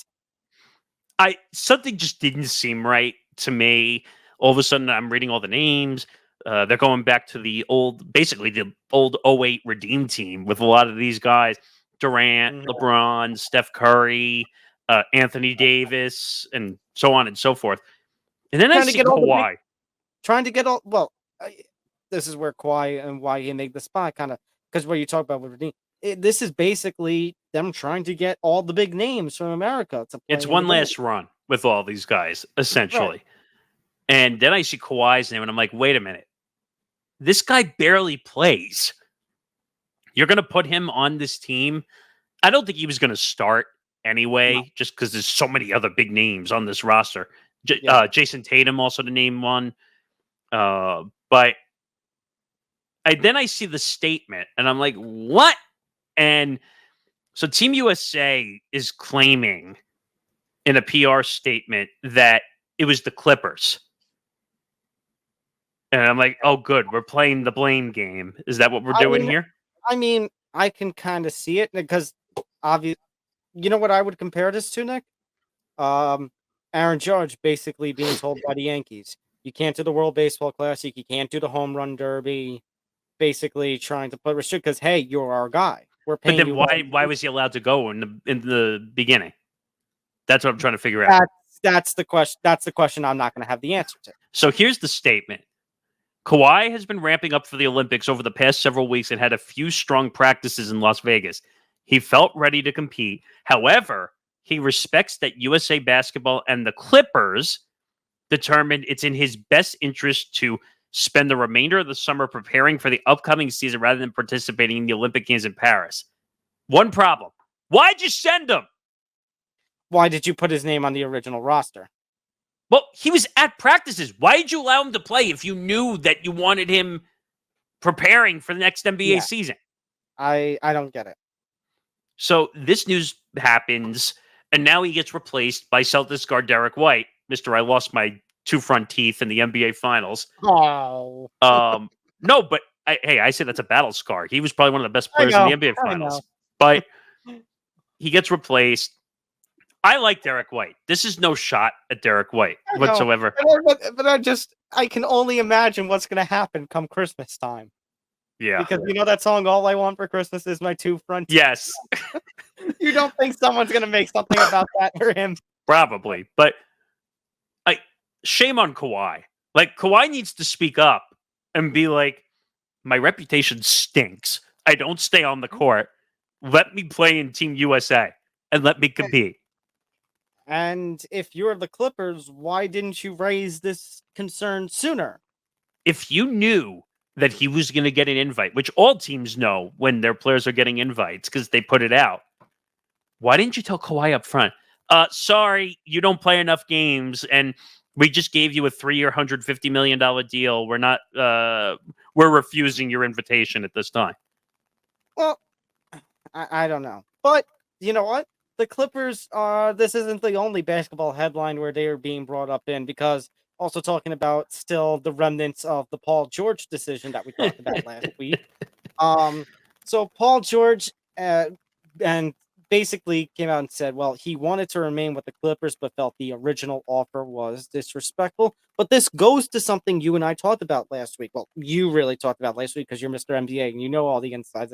Something just didn't seem right to me. All of a sudden, I'm reading all the names. They're going back to the old 08 Redeem team with a lot of these guys: Durant, LeBron, Steph Curry, Anthony Davis, and so on and so forth. And then I see Kawhi. Trying to get all this is where Kawhi and why he made the spot kind of, because what you talk about with Redeem, this is basically them trying to get all the big names from America to play. It's one last run with all these guys, essentially. Right. And then I see Kawhi's name, and I'm like, wait a minute. This guy barely plays. You're going to put him on this team? I don't think he was going to start anyway, just because there's so many other big names on this roster. Jason Tatum also to name one. But then I see the statement, and I'm like, what? And so Team USA is claiming in a PR statement that it was the Clippers. And I'm like, oh, good. We're playing the blame game. Is that what we're doing here? I mean, I can kind of see it because obviously, you know what I would compare this to, Nick? Aaron Judge basically being told by the Yankees, you can't do the World Baseball Classic, you can't do the Home Run Derby, basically trying to put restrict because, hey, you're our guy. We're paying you. But then why was he allowed to go in the beginning? That's what I'm trying to figure out. That's the question. That's the question I'm not going to have the answer to. So here's the statement. Kawhi has been ramping up for the Olympics over the past several weeks and had a few strong practices in Las Vegas. He felt ready to compete. However, he respects that USA Basketball and the Clippers determined it's in his best interest to spend the remainder of the summer preparing for the upcoming season rather than participating in the Olympic Games in Paris. One problem. Why'd you send him? Why did you put his name on the original roster? Well, he was at practices. Why did you allow him to play if you knew that you wanted him preparing for the next NBA season? I don't get it. So this news happens, and now he gets replaced by Celtics guard Derrick White. Mr. I lost my two front teeth in the NBA Finals. Oh. No, but I say that's a battle scar. He was probably one of the best players in the NBA Finals. But he gets replaced. I like Derrick White. This is no shot at Derrick White whatsoever. But I can only imagine what's going to happen come Christmas time. Yeah. Because you know that song, All I Want for Christmas Is My Two Front Teeth? Yes. You don't think someone's going to make something about that for him? Probably. But shame on Kawhi. Like, Kawhi needs to speak up and be like, my reputation stinks. I don't stay on the court. Let me play in Team USA and let me compete. And if you're the Clippers, why didn't you raise this concern sooner? If you knew that he was going to get an invite, which all teams know when their players are getting invites because they put it out, why didn't you tell Kawhi up front? Sorry, you don't play enough games, and we just gave you a 3-year, $150 million deal. We're not. We're refusing your invitation at this time. Well, I don't know, but you know what? The Clippers are. This isn't the only basketball headline where they are being brought up in, because also talking about still the remnants of the Paul George decision that we talked about last week. So Paul George and basically came out and said, well, he wanted to remain with the Clippers, but felt the original offer was disrespectful. But this goes to something you and I talked about last week. Well, you really talked about last week because you're Mr. NBA and you know all the insides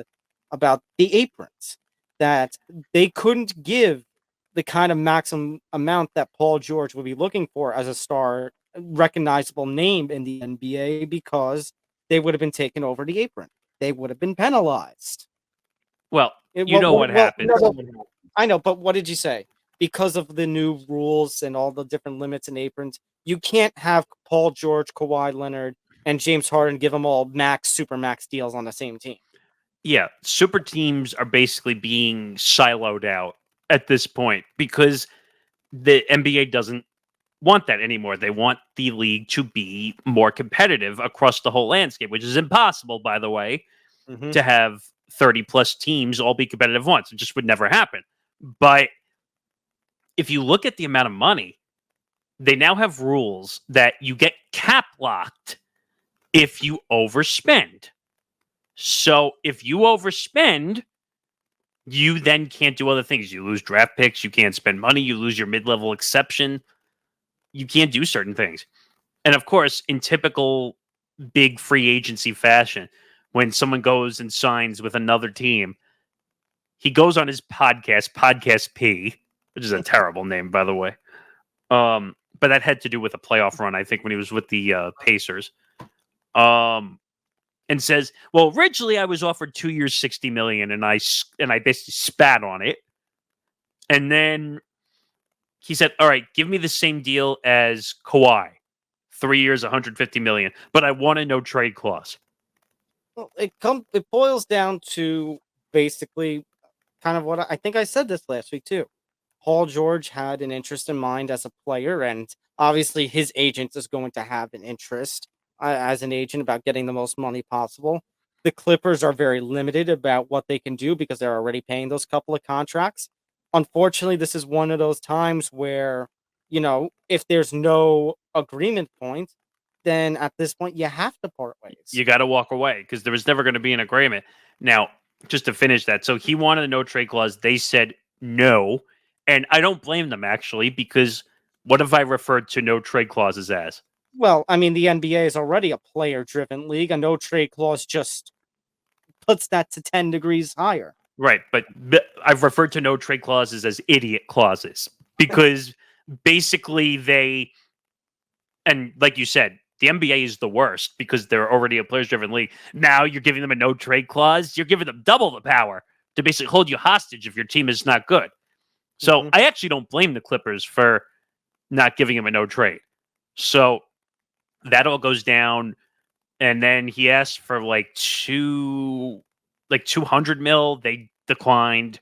about the aprons, that they couldn't give the kind of maximum amount that Paul George would be looking for as a star, recognizable name in the NBA, because they would have been taken over the apron. They would have been penalized. Well, what happens. I know, but what did you say? Because of the new rules and all the different limits and aprons, you can't have Paul George, Kawhi Leonard, and James Harden give them all super max deals on the same team. Yeah, super teams are basically being siloed out at this point because the NBA doesn't want that anymore. They want the league to be more competitive across the whole landscape, which is impossible, by the way, to have 30 plus teams all be competitive once. It just would never happen. But if you look at the amount of money, they now have rules that you get cap locked if you overspend. So if you overspend, you then can't do other things. You lose draft picks. You can't spend money. You lose your mid-level exception. You can't do certain things. And of course, in typical big free agency fashion, when someone goes and signs with another team, he goes on his Podcast P, which is a terrible name, by the way. But that had to do with a playoff run, I think, when he was with the Pacers. And says, well, originally I was offered 2 years, $60 million, and I basically spat on it. And then he said, all right, give me the same deal as Kawhi, 3 years, $150 million, but I want a no trade clause. Well, it boils down to basically kind of what I think I said this last week too. Paul George had an interest in mind as a player, and obviously his agent is going to have an interest as an agent about getting the most money possible. The Clippers are very limited about what they can do because they're already paying those couple of contracts. Unfortunately, this is one of those times where, if there's no agreement point, then at this point you have to part ways. You got to walk away because there was never going to be an agreement. Now, just to finish that, so he wanted a no trade clause. They said no. And I don't blame them, actually, because what have I referred to no trade clauses as? Well, I mean, the NBA is already a player-driven league. A no-trade clause just puts that to 10 degrees higher. Right, but I've referred to no trade clauses as idiot clauses because basically and like you said, the NBA is the worst because they're already a players-driven league. Now you're giving them a no-trade clause. You're giving them double the power to basically hold you hostage if your team is not good. So I actually don't blame the Clippers for not giving him a no-trade. So that all goes down, and then he asked for like 200 mil. They declined,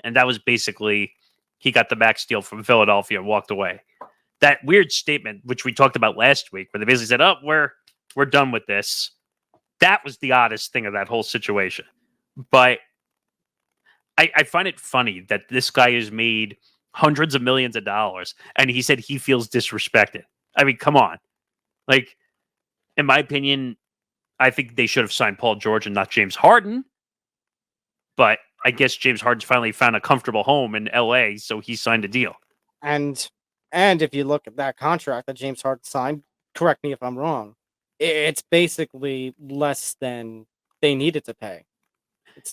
and that was basically he got the max deal from Philadelphia and walked away. That weird statement, which we talked about last week, where they basically said, "Oh, we're done with this." That was the oddest thing of that whole situation. But I find it funny that this guy has made hundreds of millions of dollars, and he said he feels disrespected. I mean, come on. Like, in my opinion, I think they should have signed Paul George and not James Harden. But I guess James Harden's finally found a comfortable home in LA, so he signed a deal. And if you look at that contract that James Harden signed, correct me if I'm wrong, it's basically less than they needed to pay.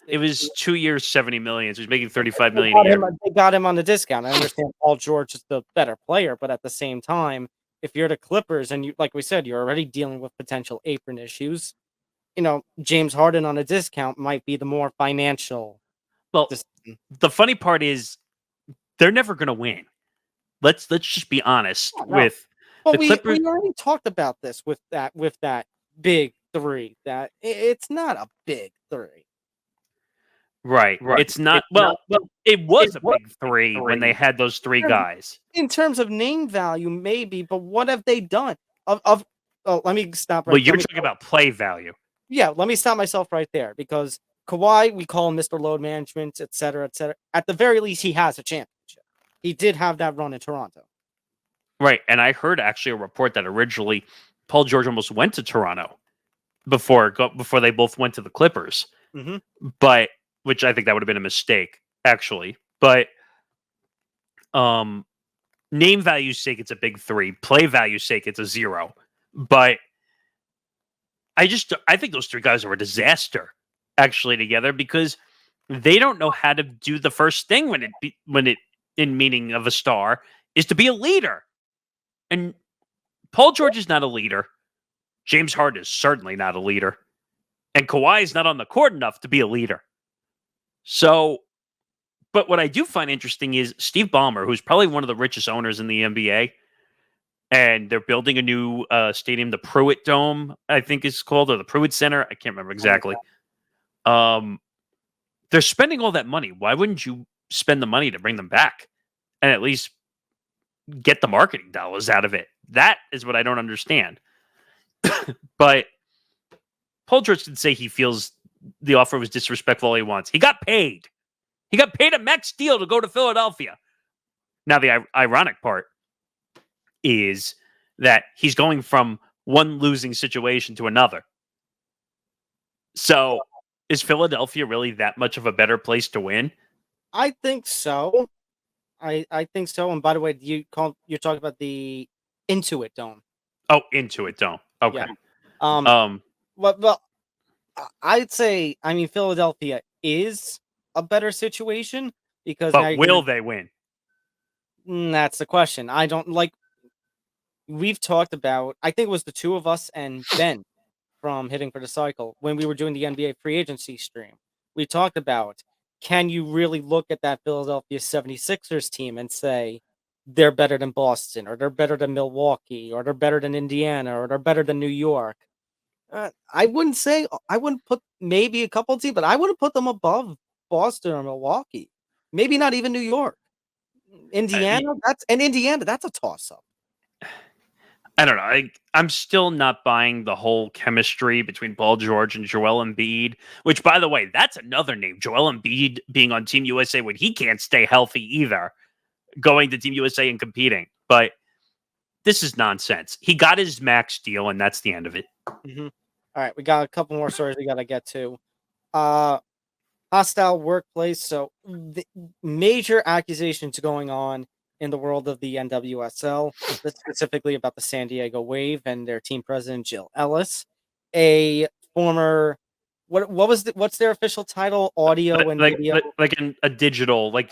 It was 2 years, $70 million. So he's making $35 million a year. They got him on the discount. I understand Paul George is the better player, but at the same time, if you're the Clippers and you, like we said, you're already dealing with potential apron issues, James Harden on a discount might be the more financial Well, decision. the funny part is they're never going to win. Let's just be honest with Well, the Clippers. we already talked about this with that big three. That it's not a big three. Right. It's not. Well, it was a big three when they had those three guys. In terms of name value, maybe, but what have they done? Let me stop right. Well, you're talking about play value. Yeah, let me stop myself right there because Kawhi, we call him Mr. Load Management, et cetera, et cetera. At the very least, he has a championship. He did have that run in Toronto. Right, and I heard actually a report that originally Paul George almost went to Toronto before they both went to the Clippers. Mm-hmm. But which I think that would have been a mistake, actually. But name value's sake, it's a big three. Play value's sake, it's a 0. But I think those three guys are a disaster actually together because they don't know how to do the first thing when it in meaning of a star is to be a leader. And Paul George is not a leader. James Harden is certainly not a leader. And Kawhi is not on the court enough to be a leader. So, but what I do find interesting is Steve Ballmer, who's probably one of the richest owners in the NBA, and they're building a new stadium, the Pruitt Dome, I think it's called, or the Pruitt Center. I can't remember exactly. They're spending all that money. Why wouldn't you spend the money to bring them back and at least get the marketing dollars out of it? That is what I don't understand. But Paul George did say he feels the offer was disrespectful all he wants. He got paid. He got paid a max deal to go to Philadelphia. Now, the ironic part is that he's going from one losing situation to another. So, is Philadelphia really that much of a better place to win? I think so. I think so. And by the way, you're talking about the Intuit Dome. Oh, Intuit Dome. Okay. Yeah. Well, I'd say, Philadelphia is a better situation because. But will they win? That's the question. I don't like. We've talked about. I think it was the two of us and Ben from Hitting for the Cycle when we were doing the NBA free agency stream. We talked about, can you really look at that Philadelphia 76ers team and say they're better than Boston, or they're better than Milwaukee, or they're better than Indiana, or they're better than New York? I wouldn't put maybe a couple teams, but I wouldn't put them above Boston or Milwaukee. Maybe not even New York. Indiana, that's a toss-up. I don't know. I'm still not buying the whole chemistry between Paul George and Joel Embiid, which, by the way, that's another name. Joel Embiid being on Team USA when he can't stay healthy either, going to Team USA and competing. But this is nonsense. He got his max deal, and that's the end of it. Mm-hmm. All right, we got a couple more stories we got to get to. Hostile workplace. So, the major accusations going on in the world of the NWSL, specifically about the San Diego Wave and their team president Jill Ellis, a former what's their official title? Audio and video, like a digital. Like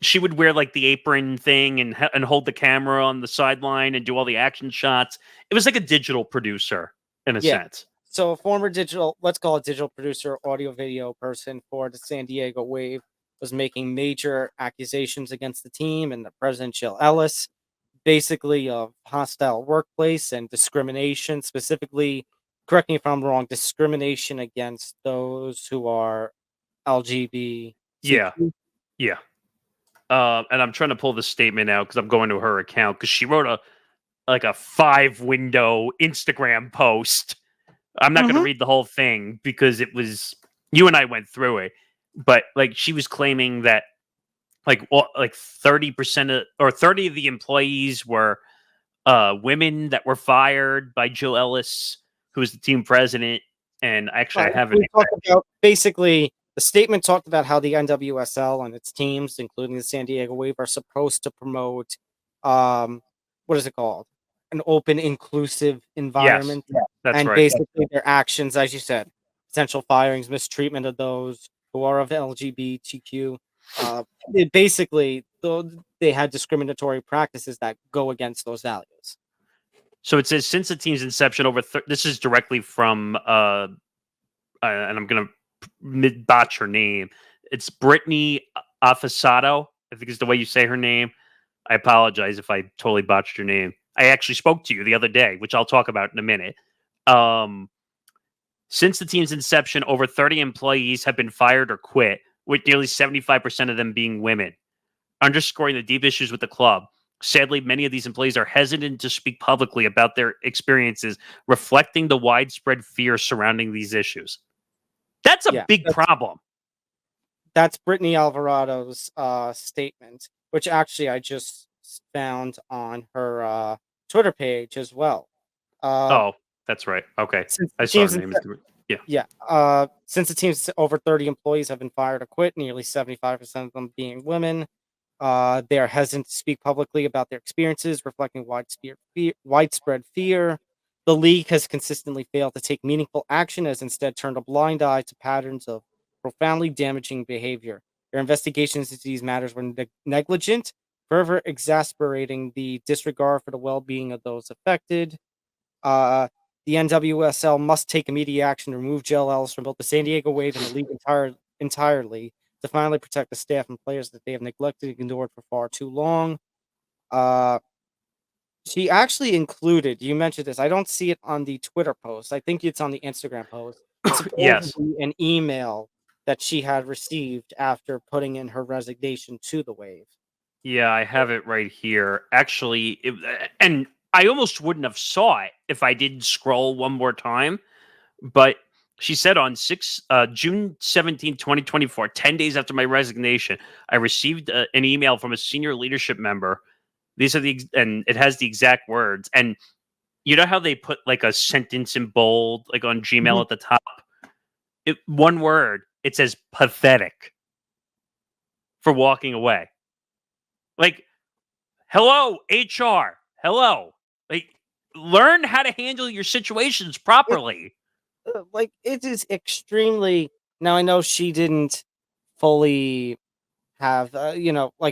she would wear like the apron thing and hold the camera on the sideline and do all the action shots. It was like a digital producer in a sense. So a former digital, let's call it digital producer, audio video person for the San Diego Wave, was making major accusations against the team and the president, Jill Ellis, basically of hostile workplace and discrimination, specifically, correct me if I'm wrong, discrimination against those who are LGBT. Yeah. And I'm trying to pull the statement out because I'm going to her account because she wrote a 5-window Instagram post. I'm not going to read the whole thing because it was, you and I went through it, but like she was claiming that like 30% or 30 of the employees were women that were fired by Jill Ellis, who was the team president. And actually, I have it. Basically, the statement talked about how the NWSL and its teams, including the San Diego Wave, are supposed to promote, what is it called? An open, inclusive environment. Yes, that's and right. Basically, their actions, as you said, potential firings, mistreatment of those who are of LGBTQ. Basically, they had discriminatory practices that go against those values. So it says since the team's inception this is directly from and I'm gonna botch her name. It's Brittany Alvarado, I think is the way you say her name. I apologize if I totally botched your name. I actually spoke to you the other day, which I'll talk about in a minute. Since the team's inception, over 30 employees have been fired or quit, with nearly 75% of them being women, underscoring the deep issues with the club. Sadly, many of these employees are hesitant to speak publicly about their experiences, reflecting the widespread fear surrounding these issues. That's a big problem. That's Brittany Alvarado's statement, which actually I just found on her Twitter page as well. That's right. Okay. I saw her name. Since the team's over 30 employees have been fired or quit, nearly 75% of them being women. They are hesitant to speak publicly about their experiences, reflecting widespread fear. The league has consistently failed to take meaningful action, has instead turned a blind eye to patterns of profoundly damaging behavior. Their investigations into these matters were negligent, further exasperating the disregard for the well-being of those affected. The NWSL must take immediate action to remove JLLs from both the San Diego Wave and the league entirely to finally protect the staff and players that they have neglected and ignored for far too long. She actually included, you mentioned this, I don't see it on the Twitter post. I think it's on the Instagram post. Yes. An email that she had received after putting in her resignation to the Wave. Yeah, I have it right here. Actually, and I almost wouldn't have saw it if I didn't scroll one more time. But she said on June 17, 2024, 10 days after my resignation, I received an email from a senior leadership member. These are and it has the exact words. And you know how they put like a sentence in bold, like on Gmail at the top? One word, it says pathetic for walking away. Like, hello, HR. Hello. Like, learn how to handle your situations properly. It is extremely. Now, I know she didn't fully have,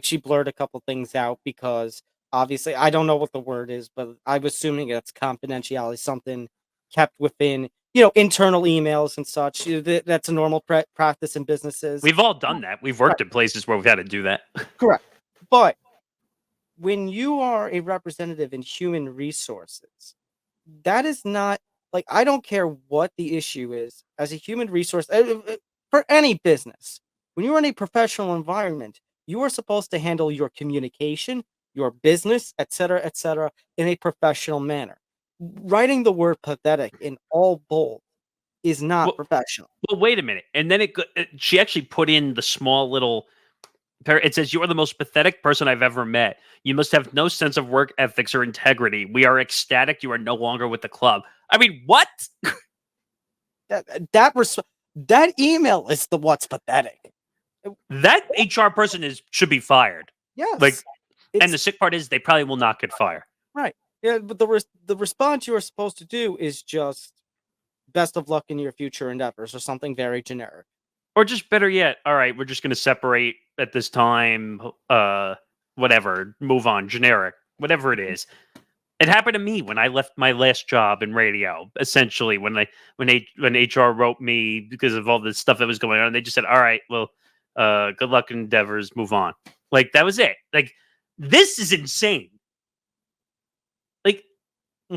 she blurred a couple things out because obviously I don't know what the word is, but I'm assuming it's confidentiality, something kept within, internal emails and such. That's a normal practice in businesses. We've all done that. We've worked in places where we've had to do that. Correct. But when you are a representative in human resources, that is not I don't care what the issue is as a human resource for any business. When you're in a professional environment, you are supposed to handle your communication, your business, etc., in a professional manner. Writing the word pathetic in all bold is not professional. Well, wait a minute. And then she actually put in the small little. It says, "You are the most pathetic person I've ever met. You must have no sense of work ethics or integrity. We are ecstatic you are no longer with the club." I mean, what? That email is what's pathetic. That HR person should be fired. Yes. And the sick part is they probably will not get fired. Right. Yeah, but the response you are supposed to do is just best of luck in your future endeavors or something very generic. Or just better yet, all right, we're just going to separate at this time, whatever, move on, generic, whatever it is. It happened to me when I left my last job in radio. Essentially, when HR wrote me because of all the stuff that was going on, they just said, "All right, well, good luck in endeavors, move on." Like that was it. Like this is insane. Like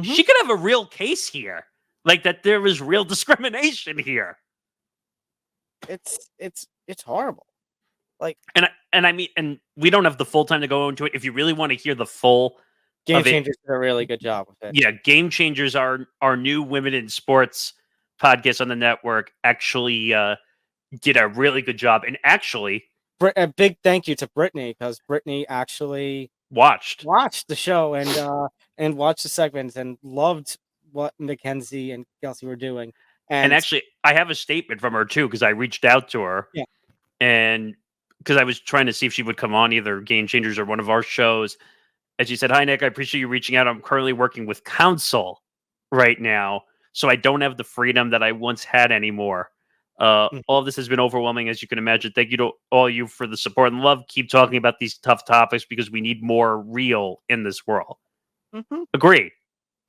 she could have a real case here, like that there was real discrimination here. It's horrible. And I mean, and we don't have the full time to go into it. If you really want to hear the full. Game Changers did a really good job with it. Yeah, Game Changers, our new women in sports podcast on the network, actually did a really good job. And actually, a big thank you to Brittany because Brittany actually watched the show and watched the segments and loved what Mackenzie and Kelsey were doing. And actually, I have a statement from her too because I reached out to her, and because I was trying to see if she would come on either Game Changers or one of our shows. And she said, "Hi, Nick. I appreciate you reaching out. I'm currently working with counsel right now, so I don't have the freedom that I once had anymore. All of this has been overwhelming, as you can imagine. Thank you to all you for the support and love. Keep talking about these tough topics because we need more real in this world. Agreed.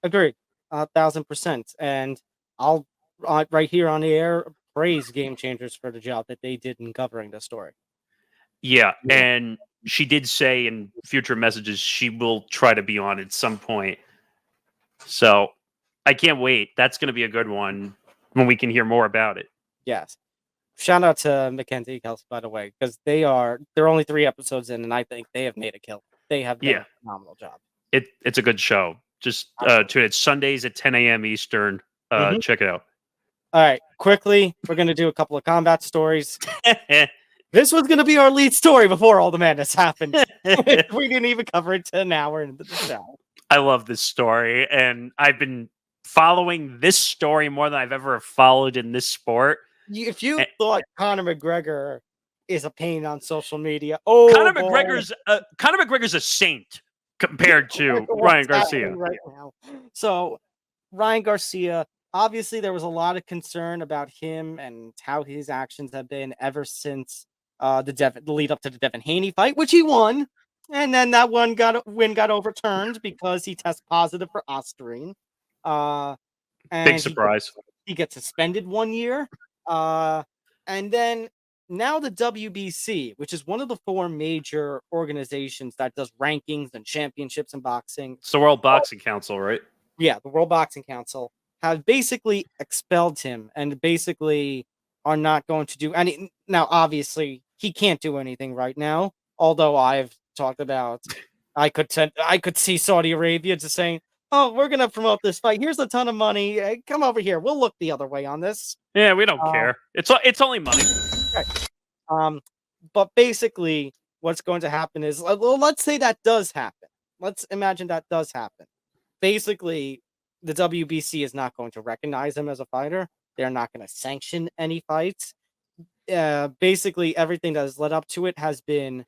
Agreed. 1,000%. And I'll right here on the air praise Game Changers for the job that they did in covering the story. Yeah, and she did say in future messages she will try to be on at some point. So I can't wait. That's going to be a good one when we can hear more about it. Yes. Shout out to Mackenzie Kelsey, by the way, because they're only 3 episodes in, and I think they have made a kill. They have done a phenomenal job. It's a good show. Just tune in Sundays at 10 a.m. Eastern. Check it out. All right, quickly, we're going to do a couple of combat stories. This was going to be our lead story before all the madness happened. We didn't even cover it to an hour into the show. I love this story, and I've been following this story more than I've ever followed in this sport. If you thought Conor McGregor is a pain on social media, Conor McGregor's a saint compared to Ryan Garcia right now. So Ryan Garcia, obviously, there was a lot of concern about him and how his actions have been ever since the lead up to the Devin Haney fight, which he won, and then that win got overturned because he tested positive for Ostarine. Big surprise. He gets suspended 1 year. And then now the WBC, which is one of the 4 major organizations that does rankings and championships in boxing. It's the World Boxing Council, right? Yeah, the World Boxing Council have basically expelled him and basically are not going to do any. Now, obviously, he can't do anything right now. Although I've talked about, I could see Saudi Arabia just saying, "Oh, we're gonna promote this fight. Here's a ton of money. Hey, come over here. We'll look the other way on this." Yeah, we don't care. It's only money. Right. But basically, what's going to happen is, let's say that does happen. Let's imagine that does happen. Basically, the WBC is not going to recognize him as a fighter. They're not going to sanction any fights. Basically, everything that has led up to it has been,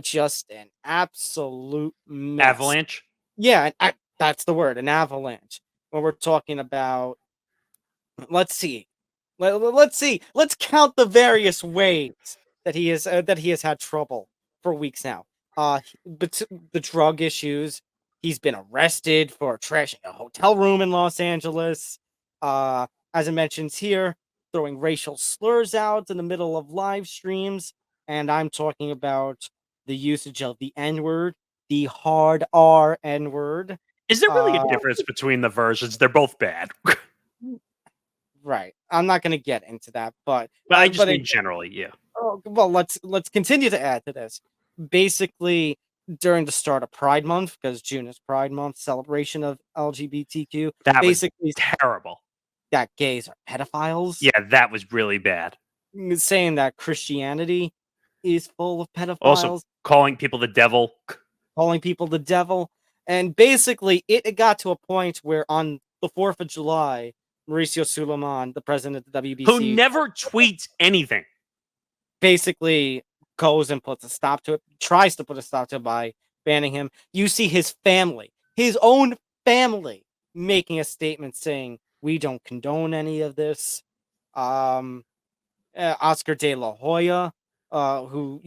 just an absolute mess. Avalanche? Yeah, that's the word, an avalanche. When we're talking about, let's see. Let's count the various ways that he has had trouble for weeks now. But the drug issues. He's been arrested for trashing a hotel room in Los Angeles. As it mentions here, throwing racial slurs out in the middle of live streams. And I'm talking about the usage of the N-word, the hard R N-word. Is there really a difference between the versions? They're both bad. Right. I'm not going to get into that, but I just mean generally, yeah. Well, let's continue to add to this. Basically, during the start of Pride Month, because June is Pride Month, celebration of LGBTQ. That basically was terrible. That gays are pedophiles. Yeah, that was really bad. Saying that Christianity is full of pedophiles. Also, calling people the devil. And basically, it got to a point where on the 4th of July, Mauricio Suleiman, the president of the WBC, who never tweets anything, basically goes and puts a stop to it, tries to put a stop to it by banning him. You see his family, his own family, making a statement saying, "We don't condone any of this." Oscar De La Hoya, who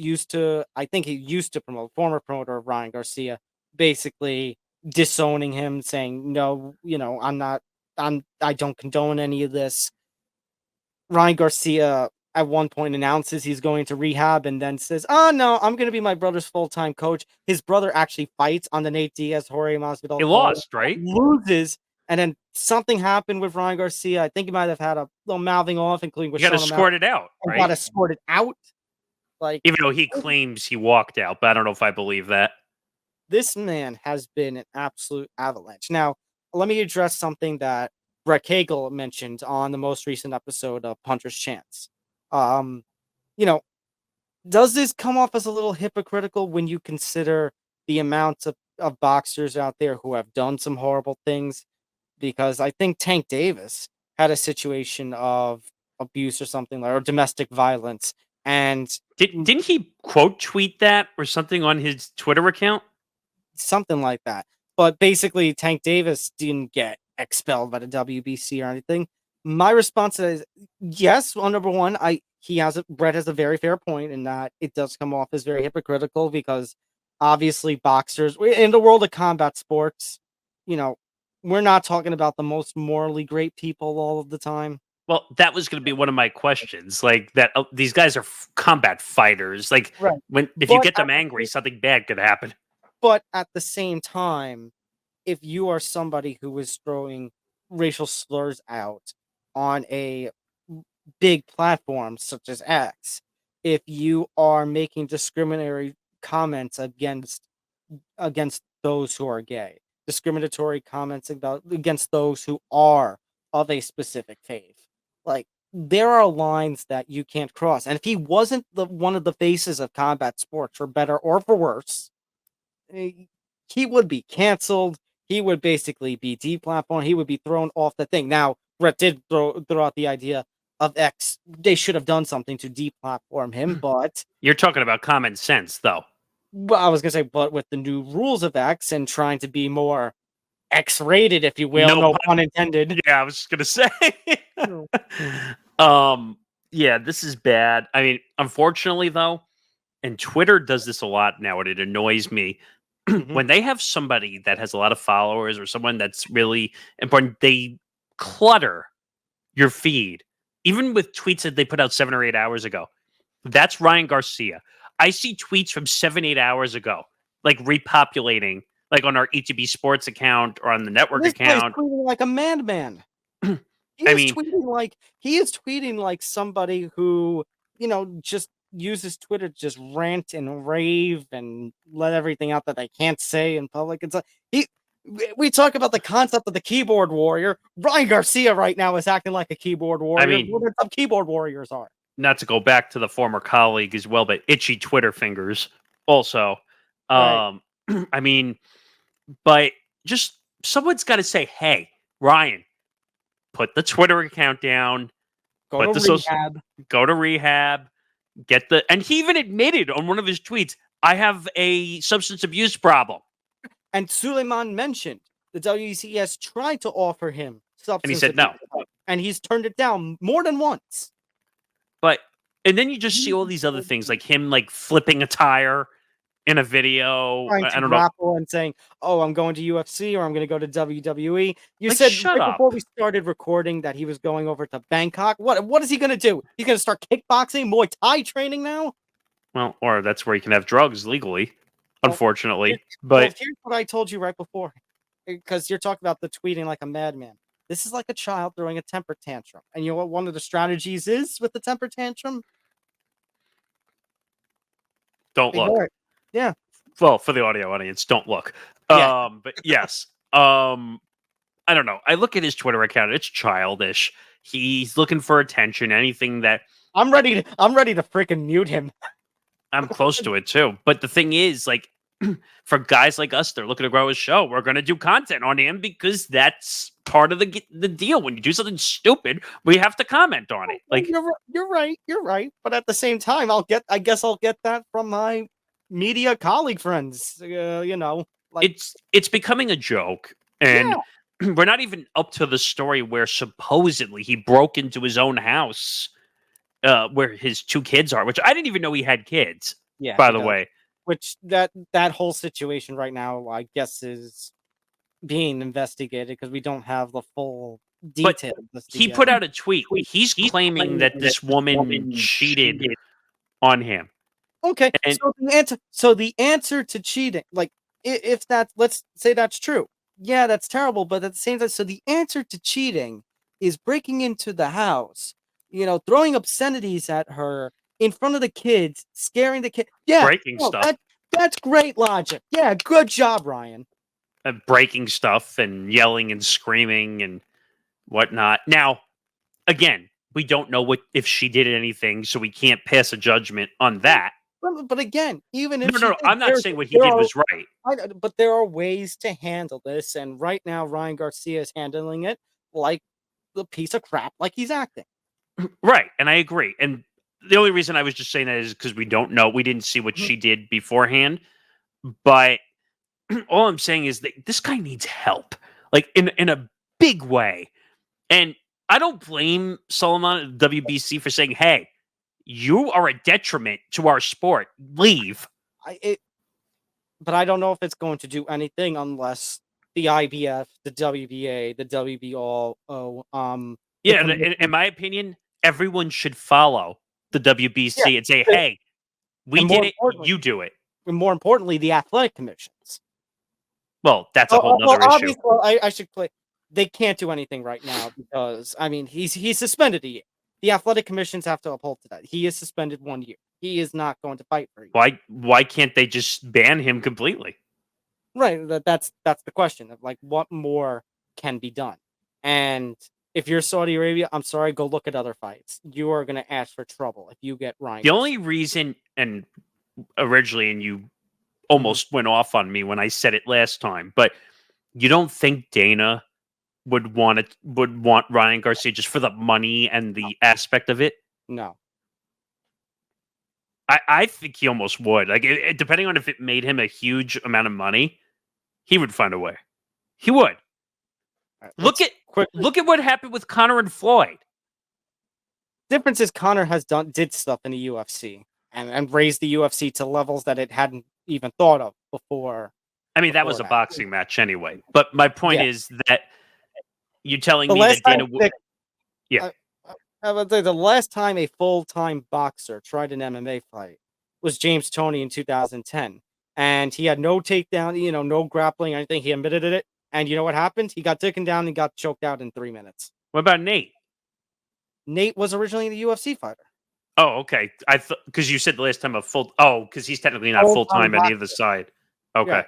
former promoter of Ryan Garcia, basically disowning him, saying, "No, I don't condone any of this." Ryan Garcia at one point announces he's going to rehab and then says, "Oh no, I'm going to be my brother's full-time coach." His brother actually fights on the Nate Diaz Jorge Masvidal. He lost, right? Loses, and then something happened with Ryan Garcia. I think he might have had a little mouthing off, including with He got escorted out, right? Got escorted out, even though he claims he walked out, but I don't know if I believe that. This man has been an absolute avalanche. Now, let me address something that Brett Cagle mentioned on the most recent episode of Puncher's Chance. Does this come off as a little hypocritical when you consider the amounts of boxers out there who have done some horrible things? Because I think Tank Davis had a situation of abuse or something, or domestic violence. And didn't he quote tweet that or something on his Twitter account? Something like that. But basically, Tank Davis didn't get expelled by the WBC or anything. My response is yes. Well, number one, Brett has a very fair point in that it does come off as very hypocritical because obviously boxers in the world of combat sports, you know, we're not talking about the most morally great people all of the time. Well, that was going to be one of my questions. Like that, these guys are combat fighters. Like Right. if you get them angry, something bad could happen. But at the same time, if you are somebody who is throwing racial slurs out on a big platform such as X, if you are making discriminatory comments against those who are gay, discriminatory comments against those who are of a specific faith, like there are lines that you can't cross. And if he wasn't one of the faces of combat sports, for better or for worse, he would be canceled. He would basically be deplatformed. He would be thrown off the thing. Now, Brett did throw out the idea of X. They should have done something to deplatform him, but you're talking about common sense, though. Well, I was gonna say, but with the new rules of X and trying to be more X-rated, if you will, no pun intended. Yeah, I was just gonna say. Yeah, this is bad. I mean, unfortunately, though, and Twitter does this a lot now, and it annoys me. When they have somebody that has a lot of followers or someone that's really important, they clutter your feed, even with tweets that they put out 7 or 8 hours ago. That's Ryan Garcia. I see tweets from 7-8 hours ago, like repopulating, like on our ETB Sports account or on the network account. Tweeting like a madman. He is tweeting like somebody who, just uses Twitter to just rant and rave and let everything out that they can't say in public. It's like we talk about the concept of the keyboard warrior. Ryan Garcia right now is acting like a keyboard warrior. I mean, what some keyboard warriors are. Not to go back to the former colleague as well, but itchy Twitter fingers also. Right. I mean, but just someone's got to say, hey, Ryan, put the Twitter account down. Go to rehab. And he even admitted on one of his tweets, I have a substance abuse problem. And Suleiman mentioned the WEC has tried to offer him substance and he said no. And he's turned it down more than once. And then you just see all these other things, like him like flipping a tire in a video. I don't know. And saying, oh, I'm going to UFC or I'm going to go to WWE. You said before we started recording that he was going over to Bangkok. What is he going to do? He's going to start kickboxing, Muay Thai training now? Well, or that's where you can have drugs legally, unfortunately. But here's what I told you right before, because you're talking about the tweeting like a madman. This is like a child throwing a temper tantrum. And you know what one of the strategies is with the temper tantrum? Don't look. Yeah. Well, for the audio audience, don't look. Yeah. But yes. I don't know. I look at his Twitter account. It's childish. He's looking for attention. Anything that I'm ready to freaking mute him. I'm close to it too. But the thing is, like, for guys like us, they're looking to grow his show. We're going to do content on him because that's part of the deal. When you do something stupid, we have to comment on it. Like you're right. But at the same time, I guess I'll get that from my media colleague friends. It's becoming a joke, and we're not even up to the story where supposedly he broke into his own house, where his 2 kids are, which I didn't even know he had kids. Yeah, by the way. Which that whole situation right now, I guess, is being investigated because we don't have the full details. He put out a tweet. He's claiming that this woman cheated on him. Okay, so the answer to cheating, like if that, let's say that's true. Yeah, that's terrible. But at the same time, so the answer to cheating is breaking into the house, throwing obscenities at her in front of the kids, scaring the kid. Yeah, breaking stuff. That's great logic. Yeah, good job, Ryan. Breaking stuff and yelling and screaming and whatnot. Now, again, we don't know if she did anything, so we can't pass a judgment on that. But again, even if no, I'm not saying what he did was right. But there are ways to handle this, and right now Ryan Garcia is handling it like the piece of crap, like he's acting. Right, and I agree. And the only reason I was just saying that is because we don't know. We didn't see what she did beforehand. But all I'm saying is that this guy needs help, like in a big way. And I don't blame Solomon and WBC for saying, "Hey, you are a detriment to our sport. Leave." But I don't know if it's going to do anything unless the IBF, the WBA, the WBO, Yeah, in my opinion, everyone should follow the WBC and say, "Hey, we did it. You do it." And more importantly, the athletic commissions. Well, that's a whole nother issue. Obviously, I should play. They can't do anything right now because he's suspended a year. The athletic commissions have to uphold to that. He is suspended 1 year. He is not going to fight for you. Why can't they just ban him completely? Right. That's the question of like what more can be done. And if you're Saudi Arabia, I'm sorry, go look at other fights. You are going to ask for trouble if you get Ryan. The only reason, and originally, and you almost went off on me when I said it last time, but you don't think Dana would want Ryan Garcia just for the money and the aspect of it? No. I think he almost would. Like, depending on if it made him a huge amount of money, he would find a way. He would. Right, look at what happened with Conor and Floyd. Difference is Conor did stuff in the UFC and raised the UFC to levels that it hadn't even thought of before. I mean, that was a boxing match anyway. But my point is that you're telling me that Dana would. Yeah. The last time a full-time boxer tried an MMA fight was James Toney in 2010. And he had no takedown, no grappling or anything. He admitted it. And you know what happened? He got taken down and got choked out in 3 minutes. What about Nate? Nate was originally the UFC fighter. Oh, okay. I thought because you said the last time because he's technically not full-time on either side. Okay. Yeah.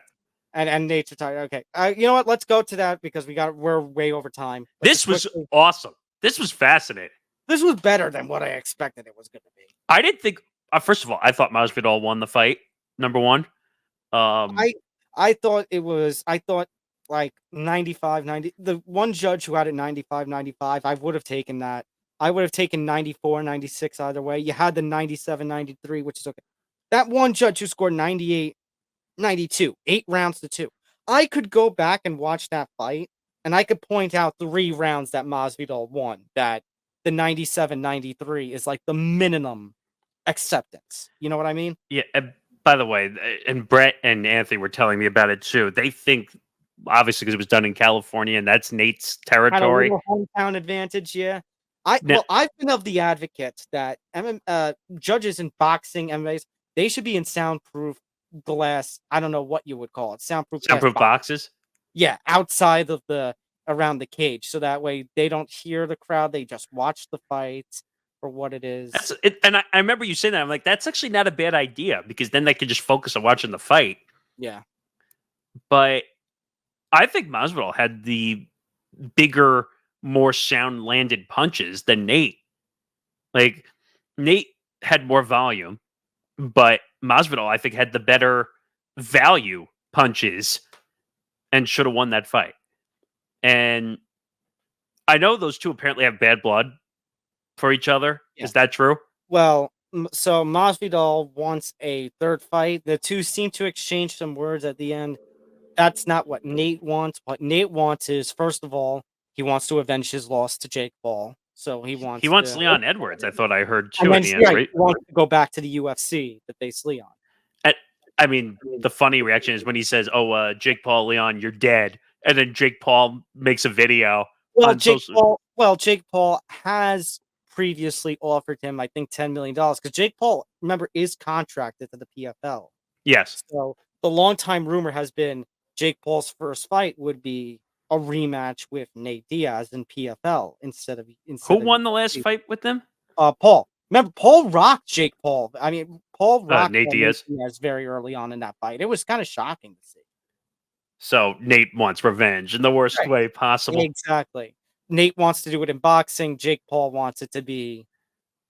And Nate's retired. Okay. You know what? Let's go to that because we're way over time. This was awesome. This was fascinating. This was better than what I expected it was going to be. I didn't think. First of all, I thought Masvidal won the fight. Number one. I thought it was. I thought like 95, 90. The one judge who had it 95, 95. I would have taken that. I would have taken 94, 96 either way. You had the 97, 93, which is okay. That one judge who scored 98, 92, 8 rounds to 2. I could go back and watch that fight, and I could point out 3 rounds that Masvidal won. That the 97, 93 is like the minimum acceptance. You know what I mean? Yeah. By the way, and Brett and Anthony were telling me about it too. They think, obviously, because it was done in California, and that's Nate's territory. Had a little hometown advantage, yeah. I've been of the advocates that judges in boxing, MMAs, they should be in soundproof glass. I don't know what you would call it. Soundproof boxes? Yeah, outside of around the cage. So that way they don't hear the crowd. They just watch the fights for what it is. And I remember you saying that. I'm like, that's actually not a bad idea because then they can just focus on watching the fight. Yeah. But I think Masvidal had the bigger, more sound-landed punches than Nate. Like, Nate had more volume, but Masvidal, I think, had the better value punches and should have won that fight. And I know those two apparently have bad blood for each other. Yeah. Is that true? Well, so Masvidal wants a third fight. The two seem to exchange some words at the end. That's not what Nate wants. What Nate wants is, first of all, he wants to avenge his loss to Jake Paul. So he wants Leon Edwards. I thought I heard too. Right? He wants to go back to the UFC to face Leon. I mean, the funny reaction is when he says, "Oh, Jake Paul, Leon, you're dead," and then Jake Paul makes a video. Jake Paul has previously offered him, I think, $10 million because Jake Paul, remember, is contracted to the PFL. Yes. So the longtime rumor has been Jake Paul's first fight would be a rematch with Nate Diaz in PFL instead of who won the last fight with them? Paul. Remember, Paul rocked Jake Paul. I mean, Paul rocked Nate Diaz very early on in that fight. It was kind of shocking to see. So Nate wants revenge in the worst way possible. Exactly. Nate wants to do it in boxing. Jake Paul wants it to be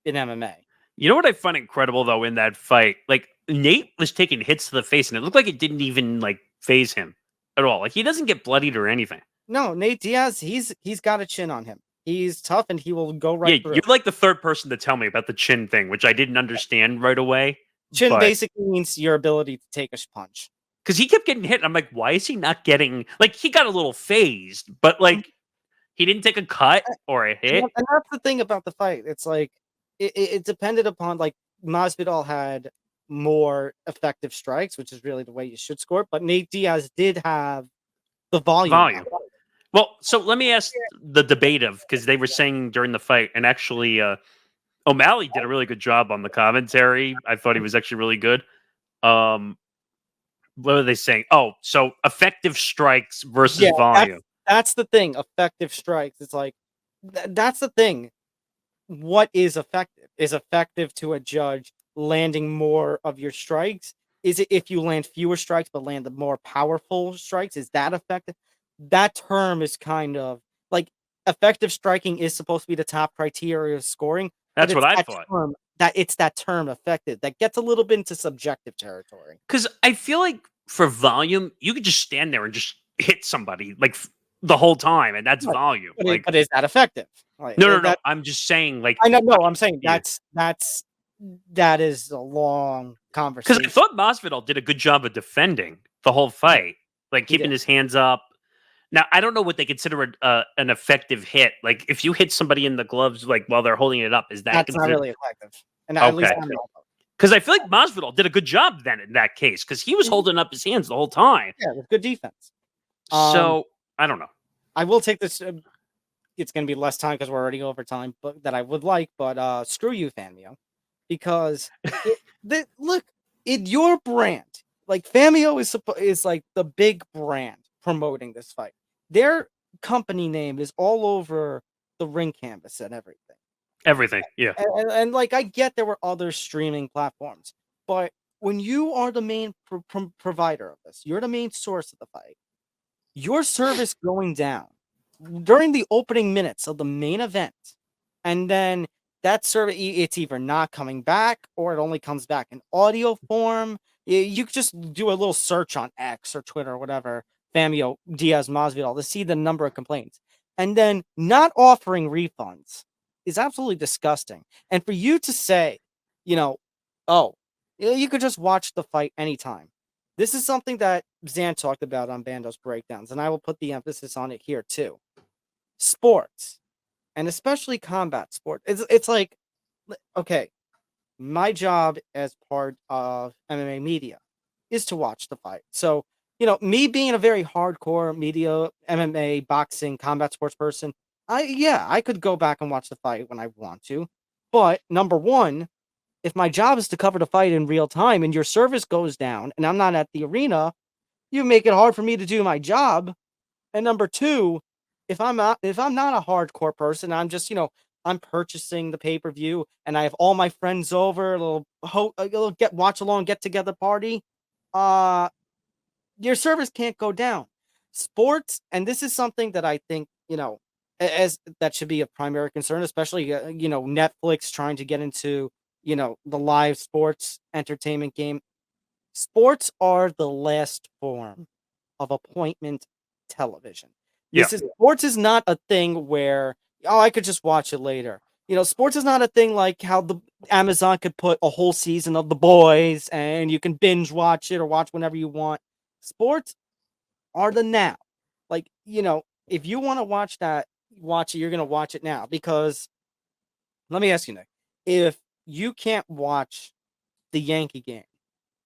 in MMA. You know what I find incredible though in that fight? Like Nate was taking hits to the face, and it looked like it didn't even like phase him at all. Like he doesn't get bloodied or anything. No, Nate Diaz, he's got a chin on him. He's tough, and he will go right through. You're like the third person to tell me about the chin thing, which I didn't understand right away. Chin basically means your ability to take a punch. Because he kept getting hit. And I'm like, why is he not getting... Like, he got a little phased, but like, He didn't take a cut or a hit. And that's the thing about the fight. It's like it depended upon like Masvidal had more effective strikes, which is really the way you should score. But Nate Diaz did have the volume. Well, so let me ask the debate of, because they were saying during the fight, and actually O'Malley did a really good job on the commentary. I thought he was actually really good. What are they saying? Oh, so effective strikes versus volume. That's the thing. Effective strikes. It's like that's the thing. What is effective? Is effective to a judge landing more of your strikes? Is it if you land fewer strikes but land the more powerful strikes? Is that effective? That term is kind of like effective striking is supposed to be the top criteria of scoring. That's what I thought. It's that term effective that gets a little bit into subjective territory. Because I feel like for volume, you could just stand there and just hit somebody like the whole time, and that's volume. But is that effective? Like, no. I'm just saying, like, I know. No, I'm saying that is a long conversation. Because I thought Masvidal did a good job of defending the whole fight, like keeping his hands up. Now I don't know what they consider an effective hit. Like if you hit somebody in the gloves, like while they're holding it up, is that's not really effective? And okay. At least I'm not. Because I feel like Masvidal did a good job then in that case, because he was holding up his hands the whole time. Yeah, with good defense. So I don't know. I will take this. It's going to be less time because we're already over time, but that I would like. But screw you, Famio, because look, your brand, like Famio is like the big brand promoting this fight. Their company name is all over the ring canvas and everything. Everything, yeah. And like I get there were other streaming platforms, but when you are the main provider of this, you're the main source of the fight. Your service going down during the opening minutes of the main event, and then that service, it's either not coming back or it only comes back in audio form. You could just do a little search on X or Twitter or whatever, Famio Diaz Masvidal, to see the number of complaints. And then not offering refunds is absolutely disgusting. And for you to say, oh, you could just watch the fight anytime. This is something that Zan talked about on Bando's breakdowns, and I will put the emphasis on it here too. Sports, and especially combat sport. It's like, okay, my job as part of MMA media is to watch the fight. So, me being a very hardcore media, MMA, boxing, combat sports person, I could go back and watch the fight when I want to. But number one, if my job is to cover the fight in real time and your service goes down and I'm not at the arena, you make it hard for me to do my job. And number two, if I'm not a hardcore person, I'm just, I'm purchasing the pay-per-view and I have all my friends over, a little watch along, get together party. Your service can't go down. Sports, and this is something that I think, as that should be a primary concern, especially, Netflix trying to get into, the live sports entertainment game. Sports are the last form of appointment television. Sports is not a thing where, I could just watch it later. Sports is not a thing like how the Amazon could put a whole season of The Boys and you can binge watch it or watch whenever you want. Sports are the now. Like, if you want to watch that, you're going to watch it now. Because let me ask you, Nick, if you can't watch the Yankee game,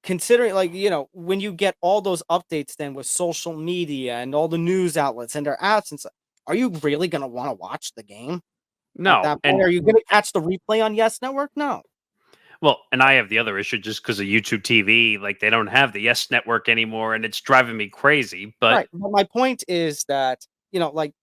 considering, like, when you get all those updates then with social media and all the news outlets and their apps and stuff, are you really going to want to watch the game? No. And are you going to catch the replay on Yes Network? No. Well, and I have the other issue just because of YouTube TV. Like, they don't have the Yes Network anymore, and it's driving me crazy. But right. But my point is that, like,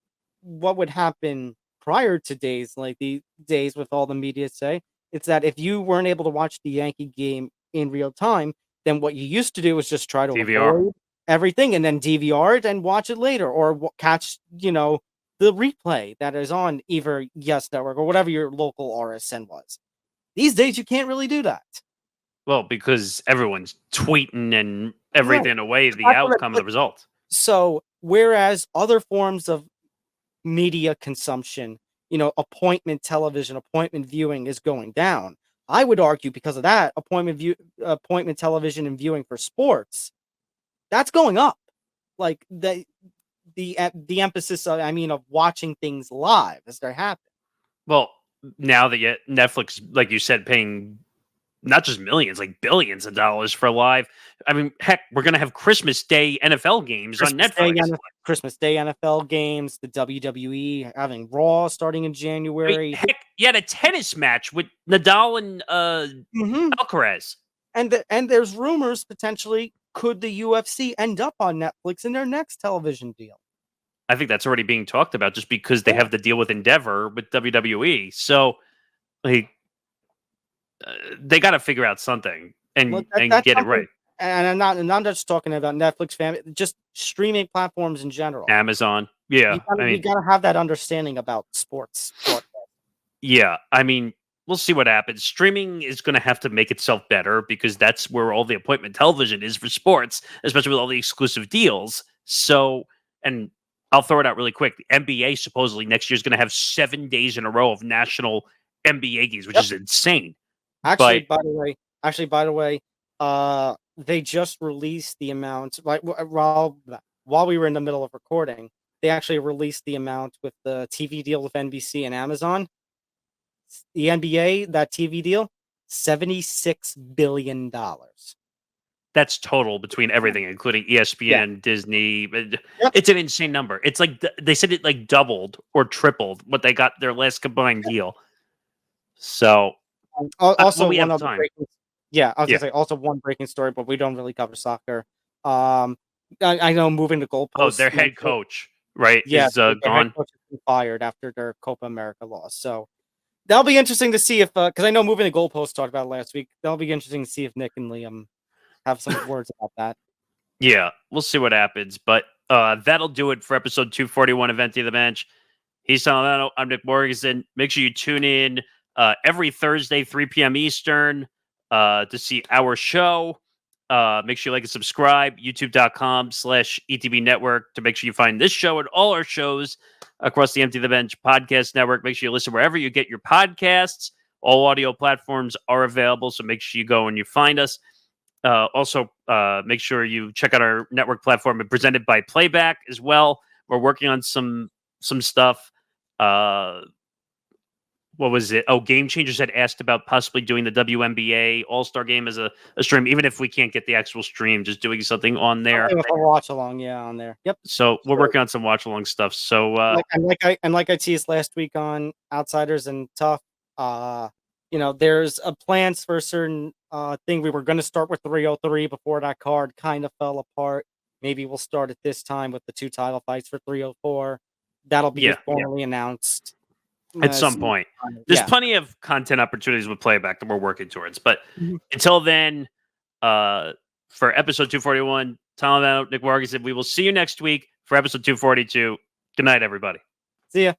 what would happen prior to days like the days with all the media say, it's that if you weren't able to watch the Yankee game in real time, then what you used to do was just try to avoid everything and then DVR it and watch it later, or catch, the replay that is on either Yes Network or whatever your local RSN was. These days, you can't really do that. Well, because everyone's tweeting and everything away the outcome of the result. So, whereas other forms of media consumption, appointment television, appointment viewing is going down, I would argue because of that, appointment television and viewing for sports, that's going up. Like, the emphasis of watching things live as they happen. Well, now that Netflix, like you said, paying not just millions, like billions of dollars for live. I mean, heck, we're gonna have Christmas Day NFL games on Netflix. Christmas Day NFL games, the WWE having Raw starting in January. Heck, you had a tennis match with Nadal and Alcaraz. And there's rumors potentially could the UFC end up on Netflix in their next television deal. I think that's already being talked about just because they have the deal with Endeavor with WWE. So, like, they got to figure out something and get it right. And I'm not just talking about Netflix, just streaming platforms in general. Amazon, yeah. You gotta have that understanding about sports. Yeah, I mean, we'll see what happens. Streaming is going to have to make itself better because that's where all the appointment television is for sports, especially with all the exclusive deals. So, and I'll throw it out really quick. The NBA supposedly next year is going to have 7 days in a row of national NBA games, which is insane. Actually, by the way, they just released the amount. Like while we were in the middle of recording, they actually released the amount with the TV deal with NBC and Amazon. The NBA, that TV deal, $76 billion. That's total between everything, including ESPN, Disney. It's an insane number. It's like they said it like doubled or tripled what they got their last combined deal. So also we one have other time. I was gonna say also one breaking story, but we don't really cover soccer. I know moving the goalposts. Oh, their head coach, right? Yeah, is gone. Head coach has been fired after their Copa America loss. So that'll be interesting to see if because I know moving the goalposts talked about last week. That'll be interesting to see if Nick and Liam have some words about that. Yeah, we'll see what happens. But that'll do it for episode 241 of Empty the Bench. He's Albano. I'm Nick Morgasen. Make sure you tune in every Thursday, 3 p.m. Eastern, to see our show. Make sure you like and subscribe. YouTube.com/ETB Network to make sure you find this show and all our shows across the Empty the Bench podcast network. Make sure you listen wherever you get your podcasts. All audio platforms are available, so make sure you go and you find us. Also, make sure you check out our network platform presented by Playback as well. We're working on some stuff. What was it? Oh, Game Changers had asked about possibly doing the WNBA All-Star Game as a stream, even if we can't get the actual stream, just doing something on there. With a watch along, on there. Yep. So we're working on some watch along stuff. So like I teased last week on Outsiders and Tough, there's a plans for a certain thing. We were going to start with 303 before that card kind of fell apart. Maybe we'll start at this time with the 2 title fights for 304. That'll be formally announced at some point. There's plenty of content opportunities with Playback that we're working towards. But until then, for episode 241, Tom Albano, Nick Morgasen, we will see you next week for episode 242. Good night, everybody. See ya.